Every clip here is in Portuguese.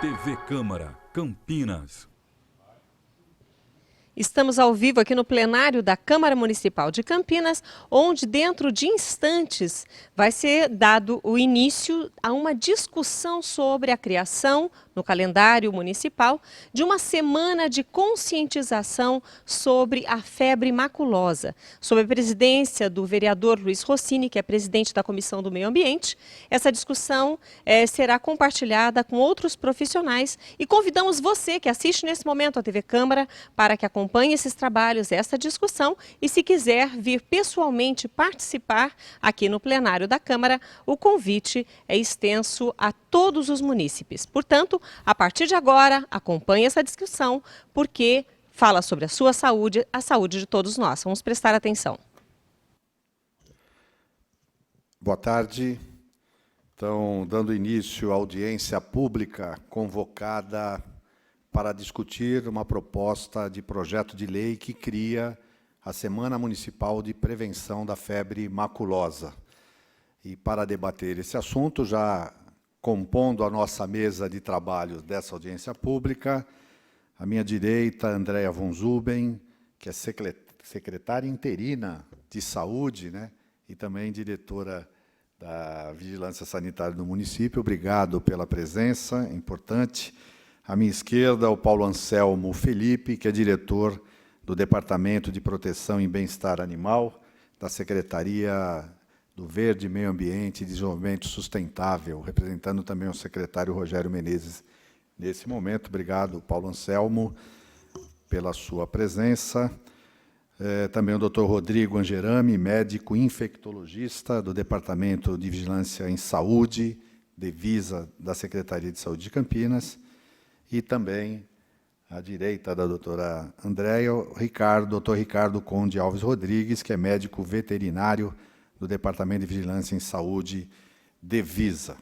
TV Câmara, Campinas. Estamos ao vivo aqui no plenário da Câmara Municipal de Campinas, onde dentro de instantes vai ser dado o início a uma discussão sobre a criação, no calendário municipal, de uma semana de conscientização sobre a febre maculosa. Sob a presidência do vereador Luiz Rossini, que é presidente da Comissão do Meio Ambiente, essa discussão será compartilhada com outros profissionais e convidamos você que assiste nesse momento a TV Câmara para que acompanhe esses trabalhos, essa discussão e se quiser vir pessoalmente participar aqui no plenário da Câmara, o convite é extenso a todos os munícipes. Portanto, a partir de agora, acompanhe essa discussão porque fala sobre a sua saúde, a saúde de todos nós. Vamos prestar atenção. Boa tarde. Então, dando início à audiência pública convocada para discutir uma proposta de projeto de lei que cria a Semana Municipal de Prevenção da Febre Maculosa. E para debater esse assunto, já compondo a nossa mesa de trabalho dessa audiência pública, à minha direita, Andréia von Zuben, que é secretária interina de Saúde, né, e também diretora da Vigilância Sanitária do município. Obrigado pela presença, importante. À minha esquerda, o Paulo Anselmo Felipe, que é diretor do Departamento de Proteção e Bem-Estar Animal, da Secretaria do Verde, Meio Ambiente e Desenvolvimento Sustentável, representando também o secretário Rogério Menezes nesse momento. Obrigado, Paulo Anselmo, pela sua presença. Também o Dr. Rodrigo Angerami, médico infectologista do Departamento de Vigilância em Saúde, Devisa da Secretaria de Saúde de Campinas, e também, à direita da doutora Andréia, o Dr. Ricardo Conde Alves Rodrigues, que é médico veterinário do Departamento de Vigilância em Saúde, Devisa.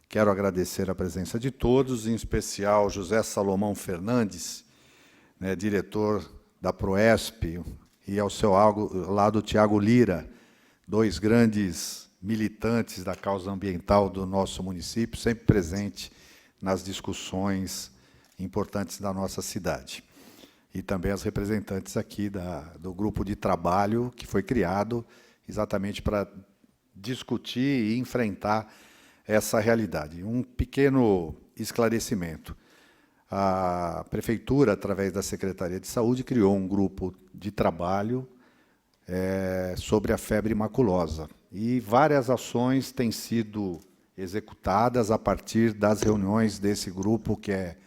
Quero agradecer a presença de todos, em especial José Salomão Fernandes, né, diretor da Proesp, e ao seu lado Tiago Lira, dois grandes militantes da causa ambiental do nosso município, sempre presente nas discussões importantes da nossa cidade. E também as representantes aqui do grupo de trabalho que foi criado exatamente para discutir e enfrentar essa realidade. Um pequeno esclarecimento. A Prefeitura, através da Secretaria de Saúde, criou um grupo de trabalho sobre a febre maculosa. E várias ações têm sido executadas a partir das reuniões desse grupo, que é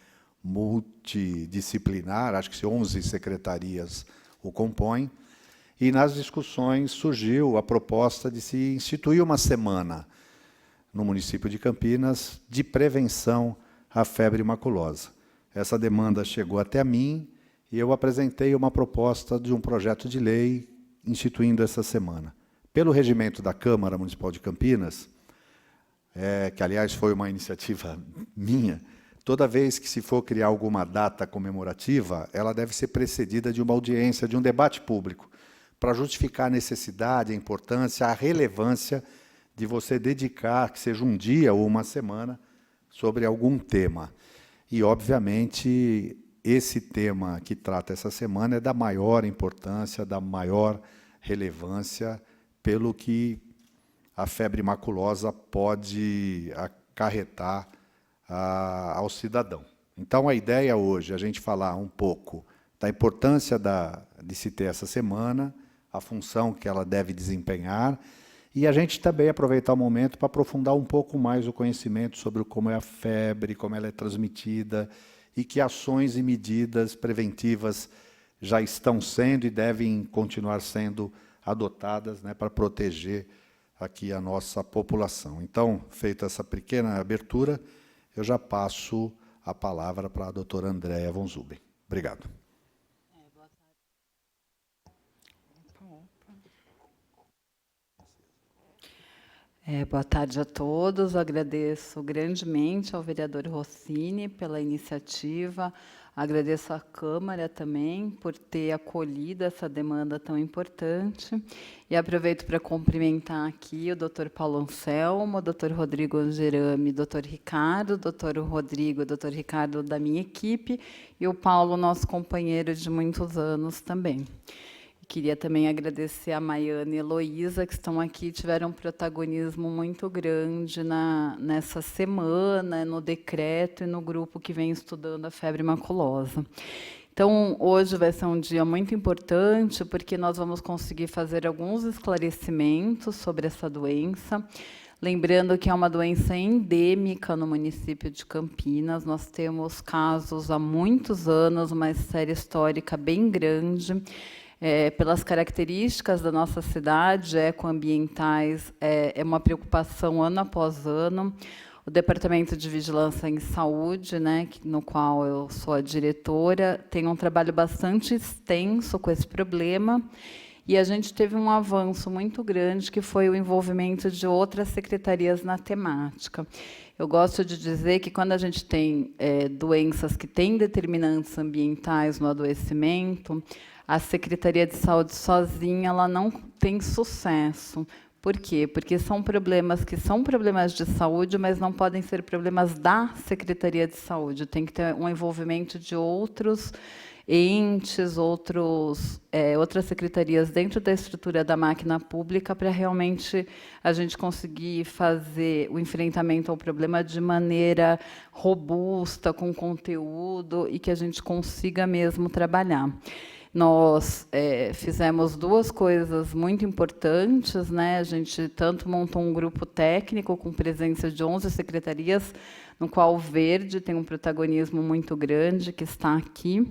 multidisciplinar, acho que 11 secretarias o compõem, e nas discussões surgiu a proposta de se instituir uma semana no município de Campinas de prevenção à febre maculosa. Essa demanda chegou até a mim e eu apresentei uma proposta de um projeto de lei instituindo essa semana. Pelo regimento da Câmara Municipal de Campinas, que, aliás, foi uma iniciativa minha, toda vez que se for criar alguma data comemorativa, ela deve ser precedida de uma audiência, de um debate público, para justificar a necessidade, a importância, a relevância de você dedicar, que seja um dia ou uma semana, sobre algum tema. E, obviamente, esse tema que trata essa semana é da maior importância, da maior relevância, pelo que a febre maculosa pode acarretar ao cidadão. Então, a ideia hoje é a gente falar um pouco da importância de se ter essa semana, a função que ela deve desempenhar, e a gente também aproveitar o momento para aprofundar um pouco mais o conhecimento sobre como é a febre, como ela é transmitida, e que ações e medidas preventivas já estão sendo e devem continuar sendo adotadas, né, para proteger aqui a nossa população. Então, feita essa pequena abertura, eu já passo a palavra para a doutora Andréia von Zuben. Obrigado. Boa tarde a todos. Agradeço grandemente ao vereador Rossini pela iniciativa. Agradeço à Câmara também por ter acolhido essa demanda tão importante. E aproveito para cumprimentar aqui o Dr. Paulo Anselmo, o Dr. Rodrigo Angerami, o Dr. Ricardo, o Dr. Rodrigo, o Dr. Ricardo da minha equipe, e o Paulo, nosso companheiro de muitos anos também. Queria também agradecer a Maiana e a Heloísa, que estão aqui, tiveram um protagonismo muito grande nessa semana, no decreto e no grupo que vem estudando a febre maculosa. Então, hoje vai ser um dia muito importante, porque nós vamos conseguir fazer alguns esclarecimentos sobre essa doença. Lembrando que é uma doença endêmica no município de Campinas. Nós temos casos há muitos anos, uma série histórica bem grande. Pelas características da nossa cidade ecoambientais, é uma preocupação ano após ano. O Departamento de Vigilância em Saúde, no qual eu sou a diretora, tem um trabalho bastante extenso com esse problema, e a gente teve um avanço muito grande, que foi o envolvimento de outras secretarias na temática. Eu gosto de dizer que, quando a gente tem doenças que têm determinantes ambientais no adoecimento, a Secretaria de Saúde sozinha ela não tem sucesso. Por quê? Porque são problemas que são problemas de saúde, mas não podem ser problemas da Secretaria de Saúde. Tem que ter um envolvimento de outros entes, outras secretarias dentro da estrutura da máquina pública, para realmente a gente conseguir fazer o enfrentamento ao problema de maneira robusta, com conteúdo, e que a gente consiga mesmo trabalhar. Nós fizemos duas coisas muito importantes, A gente tanto montou um grupo técnico com presença de 11 secretarias, no qual o Verde tem um protagonismo muito grande, que está aqui.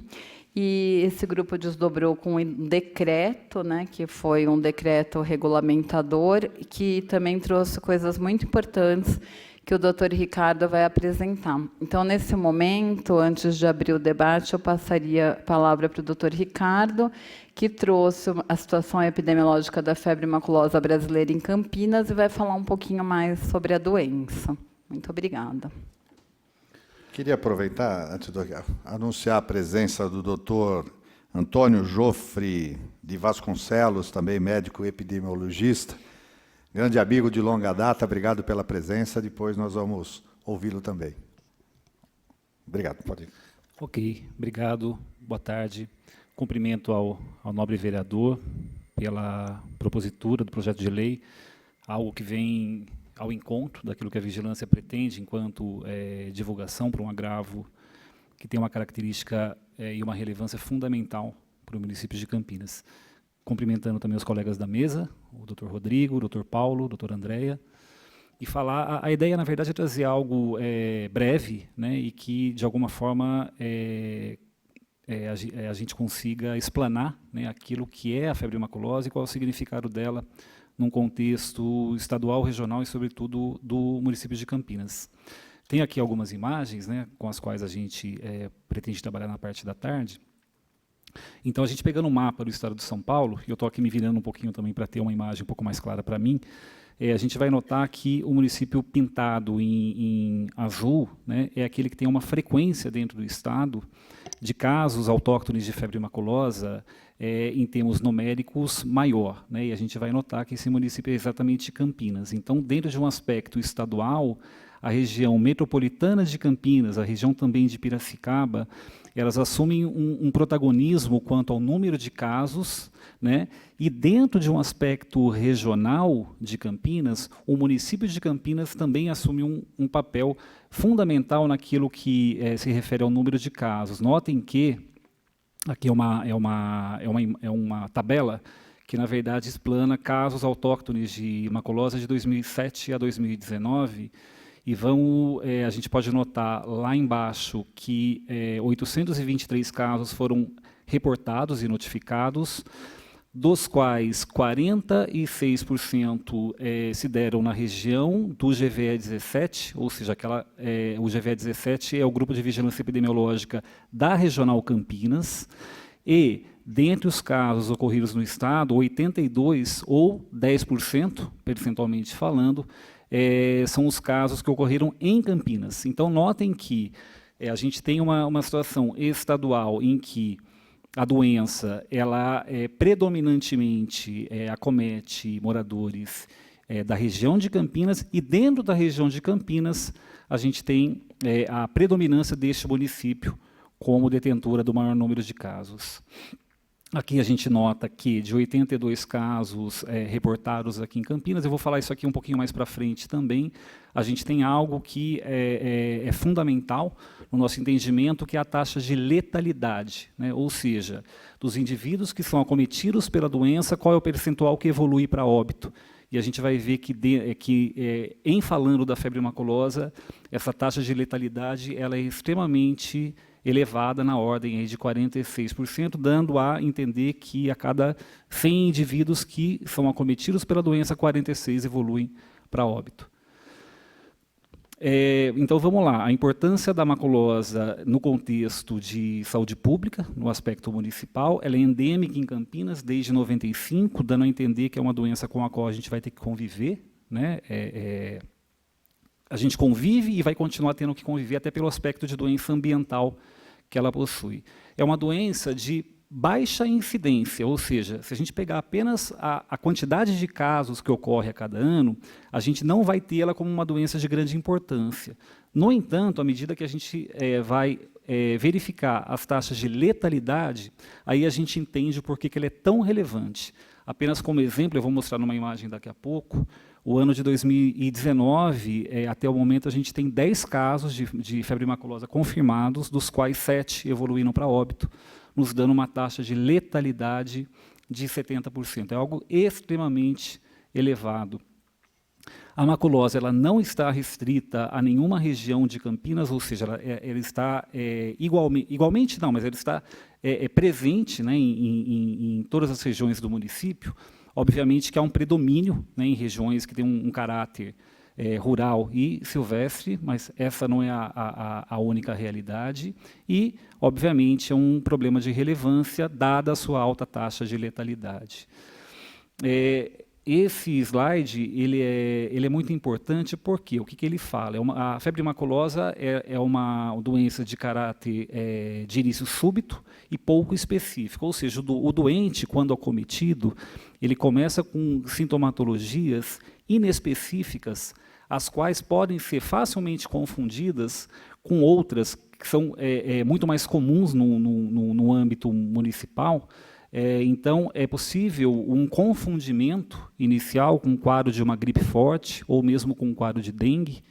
E esse grupo desdobrou com um decreto, que foi um decreto regulamentador, que também trouxe coisas muito importantes, que o Dr. Ricardo vai apresentar. Então, nesse momento, antes de abrir o debate, eu passaria a palavra para o Dr. Ricardo, que trouxe a situação epidemiológica da febre maculosa brasileira em Campinas, e vai falar um pouquinho mais sobre a doença. Muito obrigada. Queria aproveitar, antes de anunciar a presença do Dr. Antônio Joffre de Vasconcelos, também médico epidemiologista, grande amigo de longa data. Obrigado pela presença. Depois nós vamos ouvi-lo também. Obrigado. Pode ir. Ok, obrigado. Boa tarde. Cumprimento ao nobre vereador pela propositura do projeto de lei, algo que vem ao encontro daquilo que a vigilância pretende enquanto divulgação para um agravo que tem uma característica e uma relevância fundamental para o município de Campinas. Cumprimentando também os colegas da mesa, o Dr. Rodrigo, o Dr. Paulo, a Dra. Andréia, e falar. A ideia, na verdade, é trazer algo breve, e que, de alguma forma, a gente consiga explanar aquilo que é a febre maculosa e qual é o significado dela num contexto estadual, regional e, sobretudo, do município de Campinas. Tem aqui algumas imagens, com as quais a gente pretende trabalhar na parte da tarde. Então, a gente pegando um mapa do estado de São Paulo, e eu estou aqui me virando um pouquinho também para ter uma imagem um pouco mais clara para mim, a gente vai notar que o município pintado em azul é aquele que tem uma frequência dentro do estado de casos autóctones de febre maculosa em termos numéricos maior. E a gente vai notar que esse município é exatamente Campinas. Então, dentro de um aspecto estadual, a região metropolitana de Campinas, a região também de Piracicaba, elas assumem um protagonismo quanto ao número de casos, e dentro de um aspecto regional de Campinas, o município de Campinas também assume um papel fundamental naquilo que se refere ao número de casos. Notem que aqui é uma tabela que, na verdade, explana casos autóctones de maculose de 2007 a 2019, e a gente pode notar lá embaixo que 823 casos foram reportados e notificados, dos quais 46% se deram na região do GVE-17, ou seja, o GVE-17 é o Grupo de Vigilância Epidemiológica da Regional Campinas, e dentre os casos ocorridos no estado, 82% ou 10%, percentualmente falando, são os casos que ocorreram em Campinas. Então, notem que a gente tem uma situação estadual em que a doença ela predominantemente acomete moradores da região de Campinas, e dentro da região de Campinas a gente tem a predominância deste município como detentora do maior número de casos. Aqui a gente nota que de 82 casos reportados aqui em Campinas, eu vou falar isso aqui um pouquinho mais para frente também, a gente tem algo que é fundamental no nosso entendimento, que é a taxa de letalidade, né? Ou seja, dos indivíduos que são acometidos pela doença, qual é o percentual que evolui para óbito. E a gente vai ver que em falando da febre maculosa, essa taxa de letalidade ela é extremamente elevada, na ordem aí de 46%, dando a entender que a cada 100 indivíduos que são acometidos pela doença, 46 evoluem para óbito. Então, vamos lá. A importância da maculosa no contexto de saúde pública, no aspecto municipal, ela é endêmica em Campinas desde 95, dando a entender que é uma doença com a qual a gente vai ter que conviver, né? A gente convive e vai continuar tendo que conviver até pelo aspecto de doença ambiental que ela possui. É uma doença de baixa incidência, ou seja, se a gente pegar apenas a quantidade de casos que ocorre a cada ano, a gente não vai ter ela como uma doença de grande importância. No entanto, à medida que a gente vai verificar as taxas de letalidade, aí a gente entende por que ela é tão relevante. Apenas como exemplo, eu vou mostrar numa imagem daqui a pouco, o ano de 2019, até o momento, a gente tem 10 casos de febre maculosa confirmados, dos quais 7 evoluíram para óbito, nos dando uma taxa de letalidade de 70%. É algo extremamente elevado. A maculose ela não está restrita a nenhuma região de Campinas, ou seja, ela está igualmente não, mas ela está presente, né, em todas as regiões do município. Obviamente que há um predomínio, né, em regiões que têm um caráter rural e silvestre, mas essa não é a única realidade, e, obviamente, é um problema de relevância, dada a sua alta taxa de letalidade. Esse slide ele é muito importante porque o que ele fala? A febre maculosa é uma doença de caráter de início súbito e pouco específico, ou seja, o doente, quando acometido, ele começa com sintomatologias inespecíficas, as quais podem ser facilmente confundidas com outras que são muito mais comuns no âmbito municipal. Então, é possível um confundimento inicial com um quadro de uma gripe forte, ou mesmo com um quadro de dengue.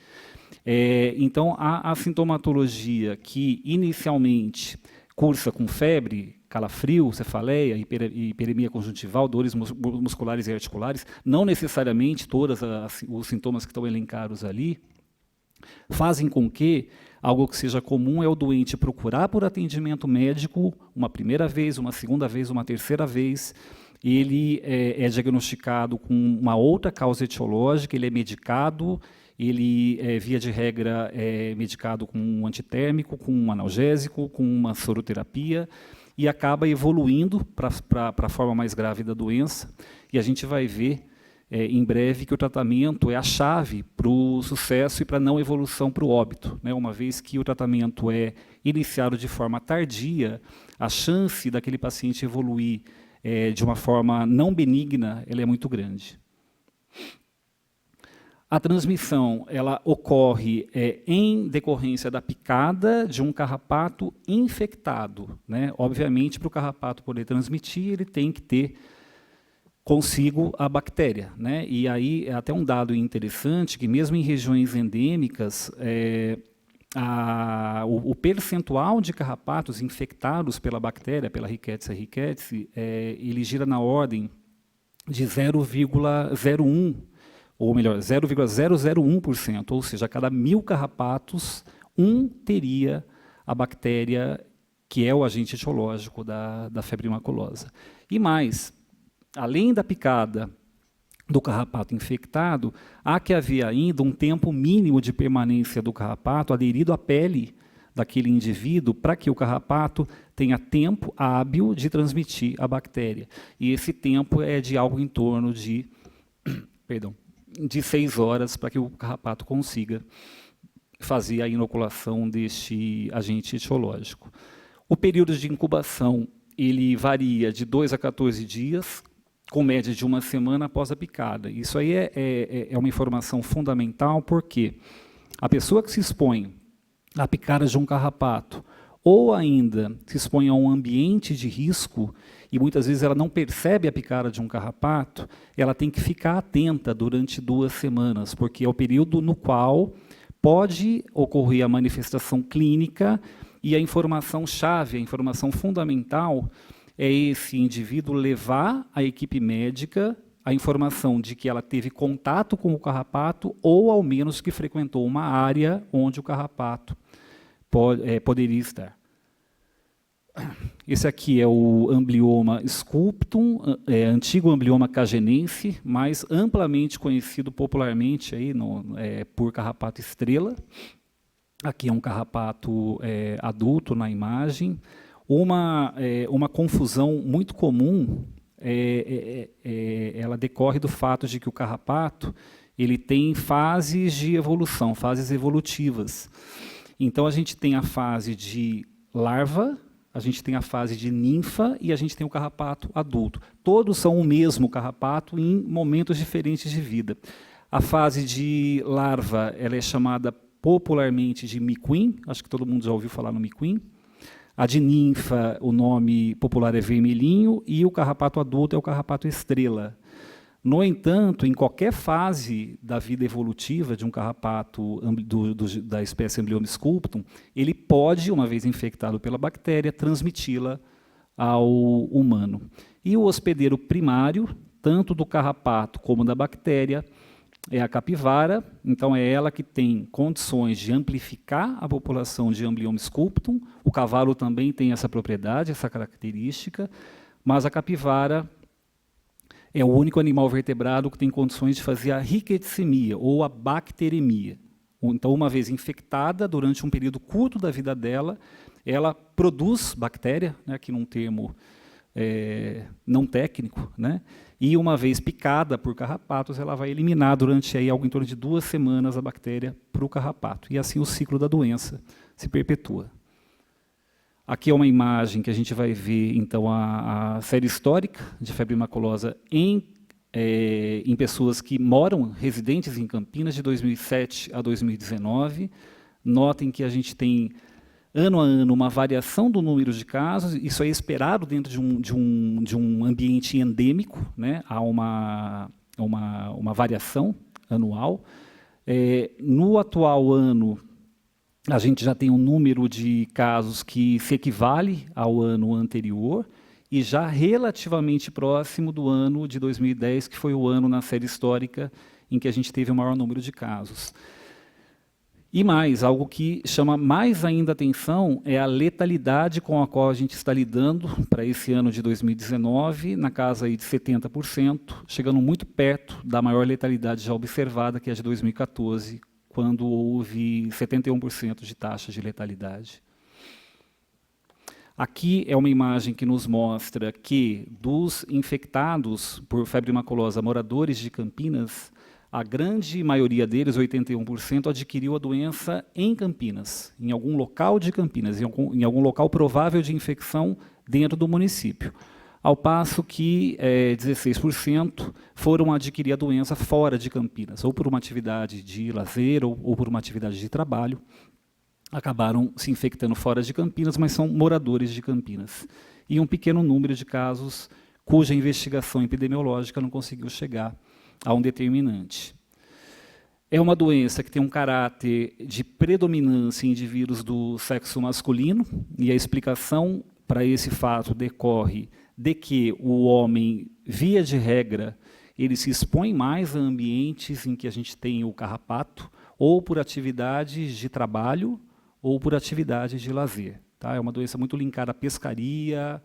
Então, a sintomatologia que inicialmente cursa com febre, calafrio, cefaleia, hiperemia conjuntival, dores musculares e articulares, não necessariamente todos os sintomas que estão elencados ali, fazem com que algo que seja comum é o doente procurar por atendimento médico uma primeira vez, uma segunda vez, uma terceira vez. Ele é diagnosticado com uma outra causa etiológica, ele é medicado, ele via de regra medicado com um antitérmico, com um analgésico, com uma soroterapia, e acaba evoluindo para a forma mais grave da doença. E a gente vai ver em breve que o tratamento é a chave para o sucesso e para a não evolução para o óbito, né? Uma vez que o tratamento é iniciado de forma tardia, a chance daquele paciente evoluir de uma forma não benigna ela é muito grande. A transmissão ela ocorre em decorrência da picada de um carrapato infectado, né? Obviamente, para o carrapato poder transmitir, ele tem que ter consigo a bactéria, né? E aí é até um dado interessante que mesmo em regiões endêmicas o percentual de carrapatos infectados pela bactéria, pela Rickettsia rickettsii, ele gira na ordem de 0,01, ou melhor, 0,001%, ou seja, a cada 1.000 carrapatos, teria a bactéria que é o agente etiológico da febre maculosa. E mais, além da picada do carrapato infectado, há que haver ainda um tempo mínimo de permanência do carrapato aderido à pele daquele indivíduo para que o carrapato tenha tempo hábil de transmitir a bactéria. E esse tempo é de algo em torno de, de 6 horas para que o carrapato consiga fazer a inoculação deste agente etiológico. O período de incubação ele varia de 2 a 14 dias, com média de 1 semana após a picada. Isso aí é uma informação fundamental, porque a pessoa que se expõe à picada de um carrapato, ou ainda se expõe a um ambiente de risco, e muitas vezes ela não percebe a picada de um carrapato, ela tem que ficar atenta durante 2 semanas, porque é o período no qual pode ocorrer a manifestação clínica, e a informação-chave, a informação fundamental, é esse indivíduo levar à equipe médica a informação de que ela teve contato com o carrapato ou, ao menos, que frequentou uma área onde o carrapato poderia estar. Esse aqui é o amblioma sculptum, antigo amblioma cagenense, mas amplamente conhecido popularmente aí por carrapato estrela. Aqui é um carrapato adulto na imagem. Uma confusão muito comum ela decorre do fato de que o carrapato ele tem fases de evolução, fases evolutivas. Então, a gente tem a fase de larva, a gente tem a fase de ninfa e a gente tem o carrapato adulto. Todos são o mesmo carrapato em momentos diferentes de vida. A fase de larva ela é chamada popularmente de miquim, acho que todo mundo já ouviu falar no miquim. A de ninfa, o nome popular é vermelhinho, e o carrapato adulto é o carrapato estrela. No entanto, em qualquer fase da vida evolutiva de um carrapato da espécie Amblyomma sculptum, ele pode, uma vez infectado pela bactéria, transmiti-la ao humano. E o hospedeiro primário, tanto do carrapato como da bactéria, é a capivara. Então é ela que tem condições de amplificar a população de Amblyomma sculptum. O cavalo também tem essa propriedade, essa característica, mas a capivara é o único animal vertebrado que tem condições de fazer a rickettsemia ou a bacteremia. Então, uma vez infectada, durante um período curto da vida dela, ela produz bactéria, né, aqui num termo não técnico, né? E uma vez picada por carrapatos, ela vai eliminar durante aí, algo em torno de 2 semanas a bactéria para o carrapato. E assim o ciclo da doença se perpetua. Aqui é uma imagem que a gente vai ver então a série histórica de febre maculosa em pessoas que moram, residentes em Campinas, de 2007 a 2019. Notem que a gente tem ano a ano uma variação do número de casos. Isso é esperado dentro de um ambiente endêmico, né? Há uma variação anual. No atual ano, a gente já tem um número de casos que se equivale ao ano anterior e já relativamente próximo do ano de 2010, que foi o ano na série histórica em que a gente teve o maior número de casos. E mais, algo que chama mais ainda atenção é a letalidade com a qual a gente está lidando para esse ano de 2019, na casa aí de 70%, chegando muito perto da maior letalidade já observada, que é a de 2014, quando houve 71% de taxa de letalidade. Aqui é uma imagem que nos mostra que, dos infectados por febre maculosa moradores de Campinas, a grande maioria deles, 81%, adquiriu a doença em Campinas, em algum local de Campinas, em algum local provável de infecção dentro do município. Ao passo que 16% foram adquirir a doença fora de Campinas, ou por uma atividade de lazer, ou por uma atividade de trabalho, acabaram se infectando fora de Campinas, mas são moradores de Campinas. E um pequeno número de casos cuja investigação epidemiológica não conseguiu chegar a um determinante. É uma doença que tem um caráter de predominância em indivíduos do sexo masculino, e a explicação para esse fato decorre de que o homem, via de regra, ele se expõe mais a ambientes em que a gente tem o carrapato, ou por atividades de trabalho, ou por atividades de lazer. Tá? É uma doença muito linkada à pescaria,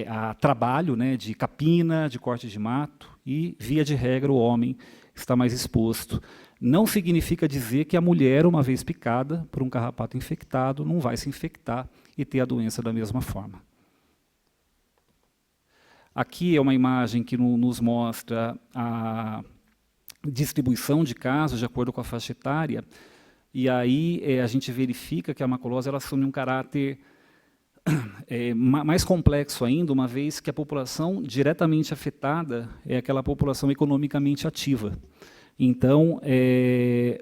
a trabalho, né, de capina, de corte de mato, e, via de regra, o homem está mais exposto. Não significa dizer que a mulher, uma vez picada por um carrapato infectado, não vai se infectar e ter a doença da mesma forma. Aqui é uma imagem que nos mostra a distribuição de casos de acordo com a faixa etária, e aí a gente verifica que a maculose ela assume um caráter mais complexo ainda, uma vez que a população diretamente afetada é aquela população economicamente ativa. Então,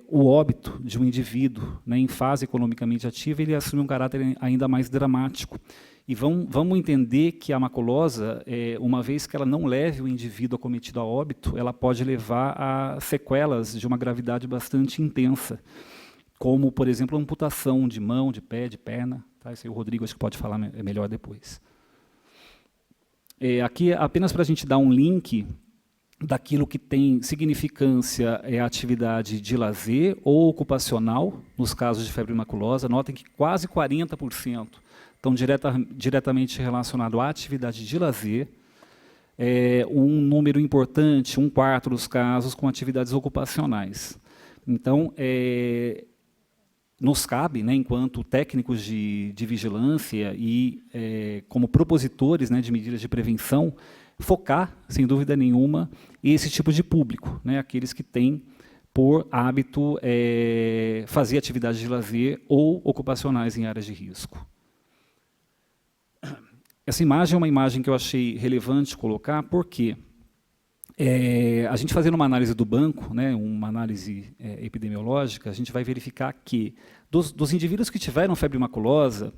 o óbito de um indivíduo, né, em fase economicamente ativa, ele assume um caráter ainda mais dramático. E vamos entender que a maculosa, uma vez que ela não leve o indivíduo acometido a óbito, ela pode levar a sequelas de uma gravidade bastante intensa, como, por exemplo, a amputação de mão, de pé, de perna. Tá? Isso aí o Rodrigo acho que pode falar melhor depois. Aqui, apenas para a gente dar um link daquilo que tem significância a atividade de lazer ou ocupacional, nos casos de febre maculosa. Notem que quase 40% estão diretamente relacionados à atividade de lazer, um número importante, 1/4 dos casos, com atividades ocupacionais. Então, nos cabe, né, enquanto técnicos de vigilância e como propositores, né, de medidas de prevenção, focar, sem dúvida nenhuma, esse tipo de público, né, aqueles que têm por hábito fazer atividades de lazer ou ocupacionais em áreas de risco. Essa imagem é uma imagem que eu achei relevante colocar, porque a gente fazendo uma análise do banco, né, uma análise epidemiológica, a gente vai verificar que dos indivíduos que tiveram febre maculosa,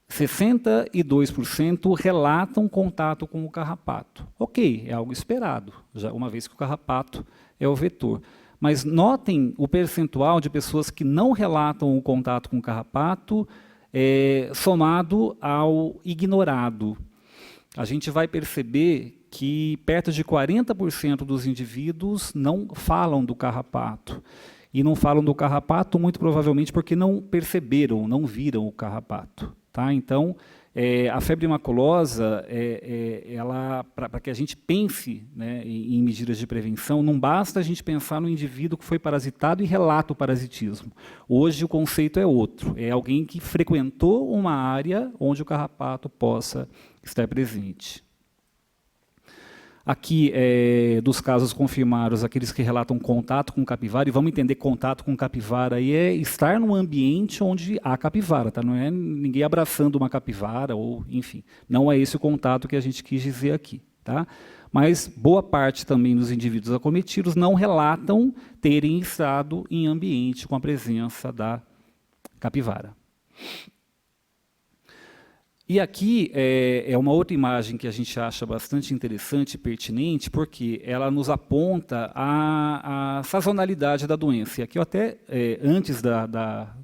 62% relatam contato com o carrapato. Ok, é algo esperado, já uma vez que o carrapato é o vetor. Mas notem o percentual de pessoas que não relatam o contato com o carrapato, somado ao ignorado. A gente vai perceber que perto de 40% dos indivíduos não falam do carrapato. E não falam do carrapato, muito provavelmente porque não perceberam, não viram o carrapato. Tá? Então, a febre maculosa, para que a gente pense, né, em medidas de prevenção, não basta a gente pensar no indivíduo que foi parasitado e relata o parasitismo. Hoje o conceito é outro, é alguém que frequentou uma área onde o carrapato possa estar presente. Aqui, dos casos confirmados, aqueles que relatam contato com capivara, e vamos entender contato com capivara, aí é estar num ambiente onde há capivara, tá? Não é ninguém abraçando uma capivara, ou, enfim, não é esse o contato que a gente quis dizer aqui. Tá? Mas boa parte também dos indivíduos acometidos não relatam terem estado em ambiente com a presença da capivara. E aqui é uma outra imagem que a gente acha bastante interessante e pertinente, porque ela nos aponta a sazonalidade da doença. E aqui eu até, antes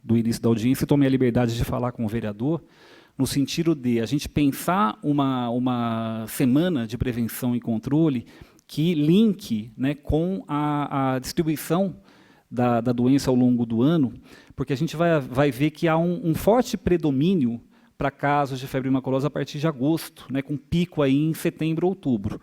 do início da audiência, tomei a liberdade de falar com o vereador, no sentido de a gente pensar uma semana de prevenção e controle que linke, né, com a distribuição da doença ao longo do ano, porque a gente vai ver que há um forte predomínio para casos de febre maculosa a partir de agosto, né, com pico aí em setembro, outubro,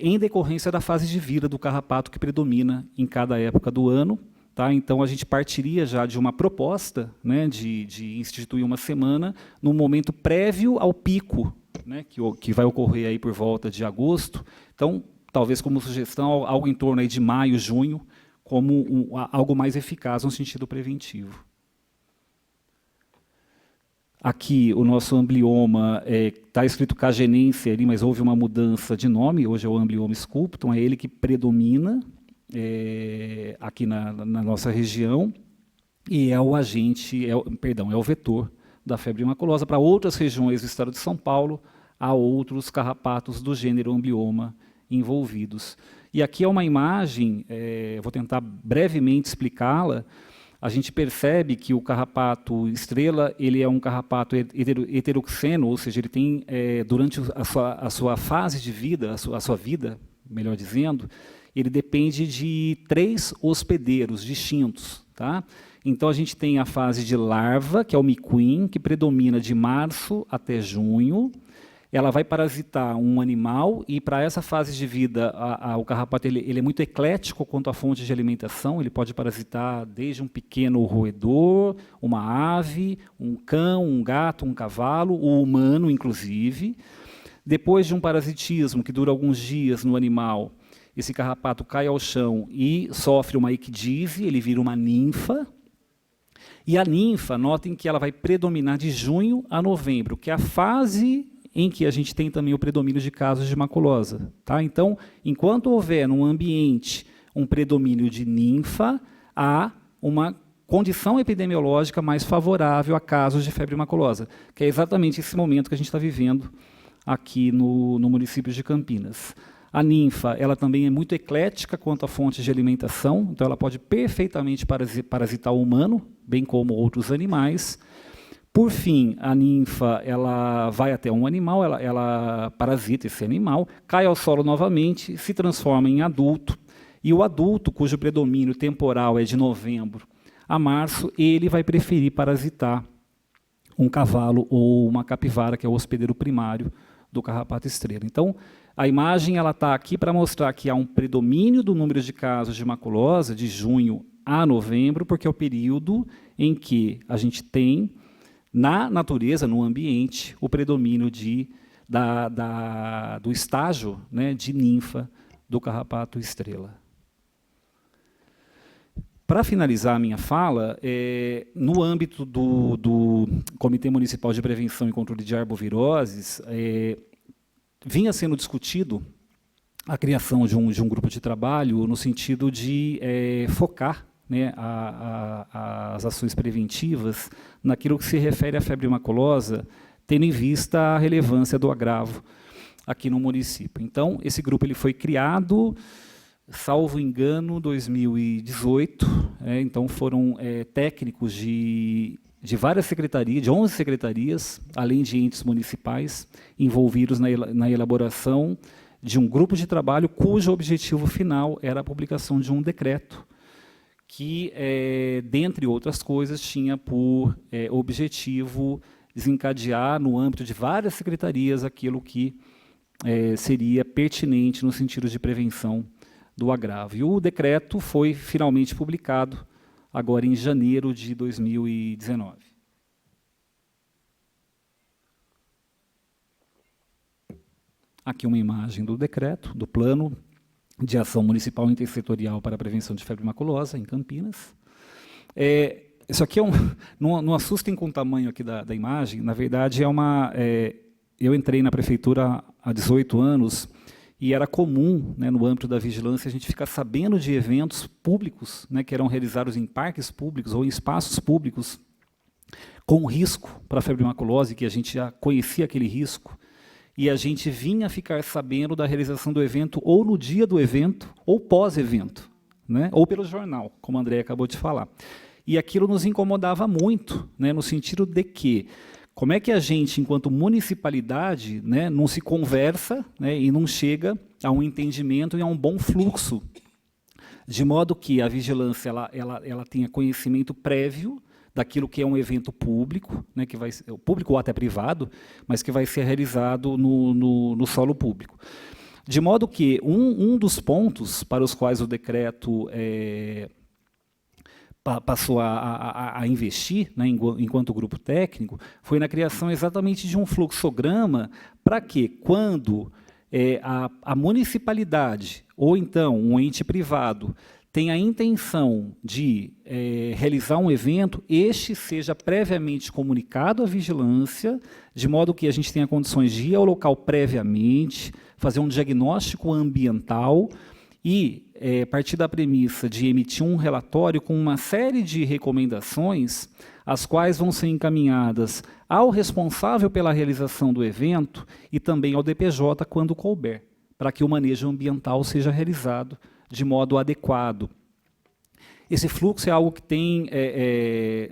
em decorrência da fase de vida do carrapato que predomina em cada época do ano. Tá? Então, a gente partiria já de uma proposta, né, de instituir uma semana no momento prévio ao pico, né, que vai ocorrer aí por volta de agosto. Então, talvez como sugestão, algo em torno aí de maio, junho, como algo mais eficaz no sentido preventivo. Aqui, o nosso amblioma, está escrito cagenense ali, mas houve uma mudança de nome, hoje é o amblioma sculptum, é ele que predomina aqui na nossa região, e é o agente, é o vetor da febre maculosa. Para outras regiões do estado de São Paulo, há outros carrapatos do gênero amblioma envolvidos. E aqui é uma imagem, vou tentar brevemente explicá-la. A gente percebe que o carrapato estrela ele é um carrapato heteroxeno, ou seja, ele tem, durante a sua fase de vida, a sua vida, melhor dizendo, ele depende de 3 hospedeiros distintos. Tá? Então, a gente tem a fase de larva, que é o miquim, que predomina de março até junho. ela vai parasitar um animal e, para essa fase de vida, o carrapato ele é muito eclético quanto à fonte de alimentação. Ele pode parasitar desde um pequeno roedor, uma ave, um cão, um gato, um cavalo, o humano, inclusive. Depois de um parasitismo que dura alguns dias no animal, esse carrapato cai ao chão e sofre uma icdise, ele vira uma ninfa. E a ninfa, notem que ela vai predominar de junho a novembro, que é a fase em que a gente tem também o predomínio de casos de maculosa. Tá? Então, enquanto houver num ambiente um predomínio de ninfa, há uma condição epidemiológica mais favorável a casos de febre maculosa, que é exatamente esse momento que a gente está vivendo aqui no município de Campinas. A ninfa, ela também é muito eclética quanto à fonte de alimentação, então ela pode perfeitamente parasitar o humano, bem como outros animais. Por fim, a ninfa ela vai até um animal, ela parasita esse animal, cai ao solo novamente, se transforma em adulto, e o adulto, cujo predomínio temporal é de novembro a março, ele vai preferir parasitar um cavalo ou uma capivara, que é o hospedeiro primário do carrapato estrela. Então, a imagem está aqui para mostrar que há um predomínio do número de casos de maculosa de junho a novembro, porque é o período em que a gente tem, na natureza, no ambiente, o predomínio do estágio, né, de ninfa do carrapato estrela. Para finalizar a minha fala, no âmbito do Comitê Municipal de Prevenção e Controle de Arboviroses, vinha sendo discutido a criação de um grupo de trabalho no sentido de focar, né, as ações preventivas naquilo que se refere à febre maculosa, tendo em vista a relevância do agravo aqui no município. Então, esse grupo ele foi criado, salvo engano, 2018. Então, foram técnicos de várias secretarias, de 11 secretarias, além de entes municipais, envolvidos na elaboração de um grupo de trabalho cujo objetivo final era a publicação de um decreto que, dentre outras coisas, tinha por objetivo desencadear, no âmbito de várias secretarias, aquilo que seria pertinente no sentido de prevenção do agravo. E o decreto foi finalmente publicado agora em janeiro de 2019. Aqui uma imagem do decreto, do Plano de Ação Municipal Intersetorial para a Prevenção de Febre Maculosa, em Campinas. Isso aqui não assustem com o tamanho aqui da imagem, na verdade eu entrei na prefeitura há 18 anos, e era comum, né, no âmbito da vigilância, a gente ficar sabendo de eventos públicos, né, que eram realizados em parques públicos ou em espaços públicos, com risco para a febre maculose, que a gente já conhecia aquele risco, e a gente vinha ficar sabendo da realização do evento ou no dia do evento, ou pós-evento, né, ou pelo jornal, como a Andréia acabou de falar. E aquilo nos incomodava muito, né, no sentido de que, como é que a gente, enquanto municipalidade, né, não se conversa, né, e não chega a um entendimento e a um bom fluxo, de modo que a vigilância ela tenha conhecimento prévio daquilo que é um evento público, né, que vai ser público ou até privado, mas que vai ser realizado no solo público. De modo que um dos pontos para os quais o decreto passou a investir, né, enquanto grupo técnico, foi na criação exatamente de um fluxograma para que, quando a municipalidade ou então um ente privado tem a intenção de realizar um evento, este seja previamente comunicado à vigilância, de modo que a gente tenha condições de ir ao local previamente, fazer um diagnóstico ambiental e partir da premissa de emitir um relatório com uma série de recomendações, as quais vão ser encaminhadas ao responsável pela realização do evento e também ao DPJ quando couber, para que o manejo ambiental seja realizado de modo adequado. Esse fluxo é algo que tem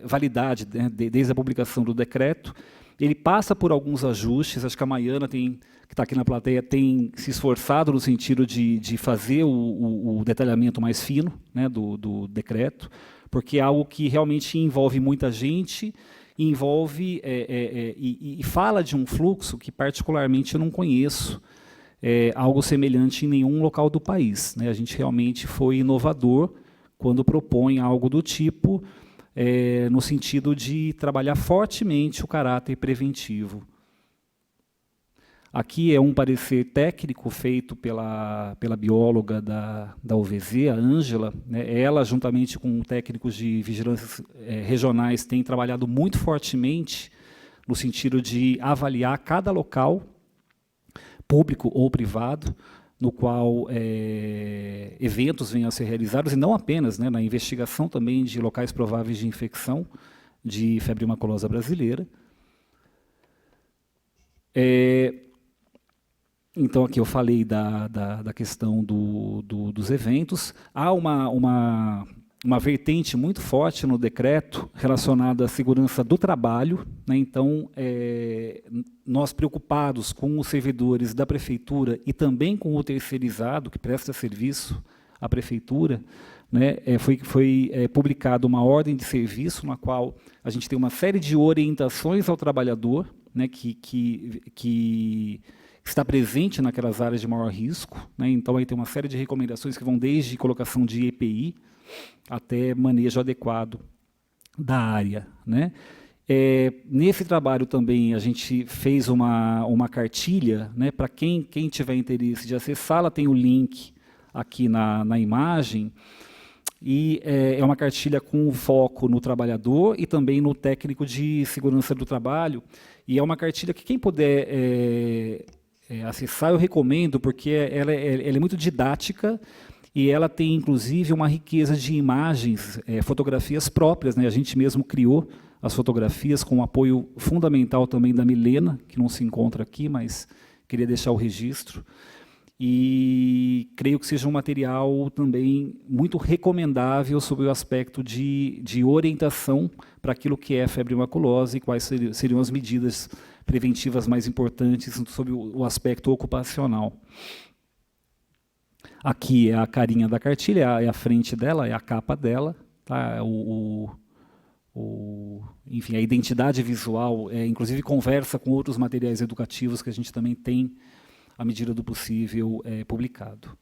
validade, né, desde a publicação do decreto. Ele passa por alguns ajustes, acho que a Maiana, que está aqui na plateia, tem se esforçado no sentido de fazer o detalhamento mais fino, né, do decreto, porque é algo que realmente envolve muita gente envolve e fala de um fluxo que particularmente eu não conheço algo semelhante em nenhum local do país, né? A gente realmente foi inovador quando propõe algo do tipo, no sentido de trabalhar fortemente o caráter preventivo. Aqui é um parecer técnico feito pela bióloga da UVZ, a Ângela, né? Ela, juntamente com técnicos de vigilância regionais, tem trabalhado muito fortemente no sentido de avaliar cada local, público ou privado, no qual eventos venham a ser realizados, e não apenas, né, na investigação também de locais prováveis de infecção de febre maculosa brasileira. Então, aqui eu falei da questão dos eventos. Há uma vertente muito forte no decreto relacionada à segurança do trabalho, né? Então, nós preocupados com os servidores da prefeitura e também com o terceirizado que presta serviço à prefeitura, né, foi publicada uma ordem de serviço na qual a gente tem uma série de orientações ao trabalhador, né, que está presente naquelas áreas de maior risco, né? Então, aí tem uma série de recomendações que vão desde colocação de EPI até manejo adequado da área, né? Nesse trabalho também a gente fez uma cartilha, né, para quem tiver interesse de acessá-la, tem o link aqui na imagem, e é uma cartilha com foco no trabalhador e também no técnico de segurança do trabalho, e é uma cartilha que quem puder acessar, eu recomendo, porque ela é muito didática e ela tem, inclusive, uma riqueza de imagens, fotografias próprias, né? A gente mesmo criou as fotografias com o apoio fundamental também da Milena, que não se encontra aqui, mas queria deixar o registro. E creio que seja um material também muito recomendável sobre o aspecto de orientação para aquilo que é febre maculosa e quais seriam as medidas preventivas mais importantes sobre o aspecto ocupacional. Aqui é a carinha da cartilha, é a frente dela, é a capa dela, tá? Enfim, a identidade visual, inclusive conversa com outros materiais educativos que a gente também tem, à medida do possível, publicado.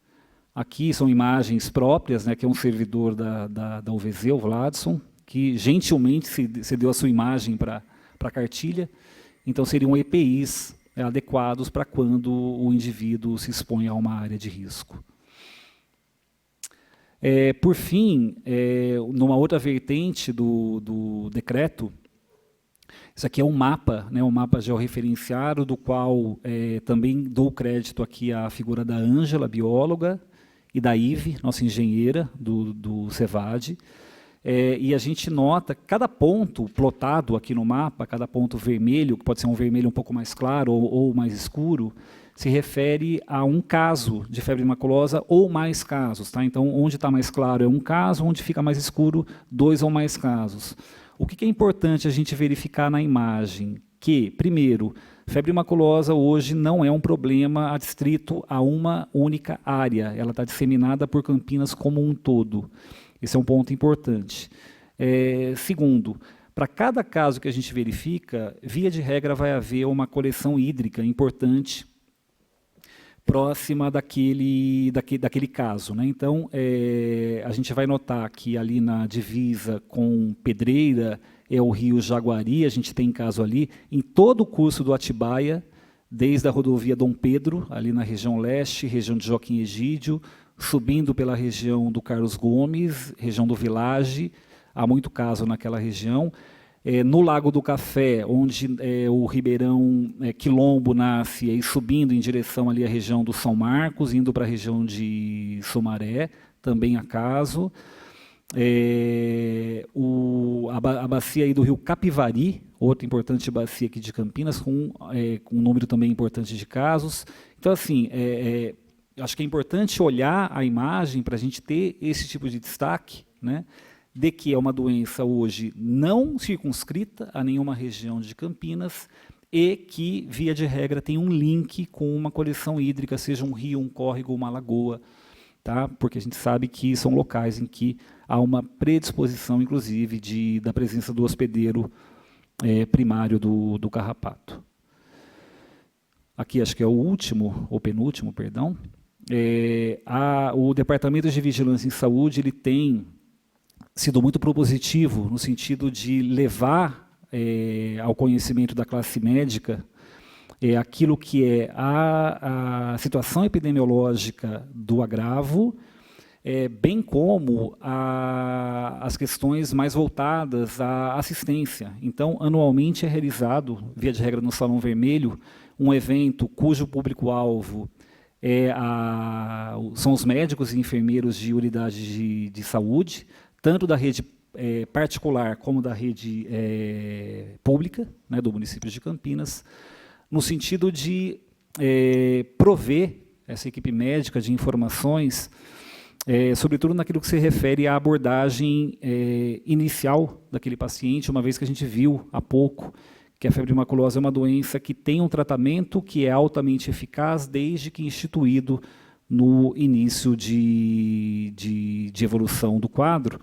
Aqui são imagens próprias, né, que é um servidor da UVZ, o Vladson, que gentilmente cedeu a sua imagem para a cartilha. Então, seriam EPIs adequados para quando o indivíduo se expõe a uma área de risco. Por fim, numa outra vertente do decreto, isso aqui é um mapa, né, um mapa georreferenciado, do qual também dou crédito aqui à figura da Ângela, bióloga, e da Ive, nossa engenheira do CEVAD. E a gente nota cada ponto plotado aqui no mapa, cada ponto vermelho, que pode ser um vermelho um pouco mais claro ou mais escuro, se refere a um caso de febre maculosa ou mais casos, tá? Então, onde está mais claro é um caso, onde fica mais escuro, 2 ou mais casos. O que é importante a gente verificar na imagem? Que, primeiro, febre maculosa hoje não é um problema adstrito a uma única área, ela está disseminada por Campinas como um todo. Esse é um ponto importante. Segundo, para cada caso que a gente verifica, via de regra vai haver uma coleção hídrica importante próxima daquele caso, né? Então, a gente vai notar que ali na divisa com Pedreira é o rio Jaguari, a gente tem caso ali, em todo o curso do Atibaia, desde a rodovia Dom Pedro, ali na região leste, região de Joaquim Egídio, subindo pela região do Carlos Gomes, região do Village, há muito caso naquela região. No Lago do Café, onde o Ribeirão Quilombo nasce, e subindo em direção ali à região do São Marcos, indo para a região de Sumaré, também há caso. A bacia aí do rio Capivari, outra importante bacia aqui de Campinas, com um número também importante de casos. Então, assim, acho que é importante olhar a imagem para a gente ter esse tipo de destaque, né, de que é uma doença hoje não circunscrita a nenhuma região de Campinas e que, via de regra, tem um link com uma coleção hídrica, seja um rio, um córrego, uma lagoa, tá? Porque a gente sabe que são locais em que há uma predisposição, inclusive, da presença do hospedeiro primário do carrapato. Aqui acho que é o último, ou penúltimo, perdão. O Departamento de Vigilância em Saúde ele tem sido muito propositivo no sentido de levar ao conhecimento da classe médica aquilo que é a situação epidemiológica do agravo, bem como as questões mais voltadas à assistência. Então, anualmente é realizado, via de regra no Salão Vermelho, um evento cujo público-alvo são os médicos e enfermeiros de unidades de saúde, tanto da rede particular como da rede pública, né, do município de Campinas, no sentido de prover essa equipe médica de informações, sobretudo naquilo que se refere à abordagem inicial daquele paciente, uma vez que a gente viu há pouco que a febre maculosa é uma doença que tem um tratamento que é altamente eficaz desde que instituído no início de evolução do quadro.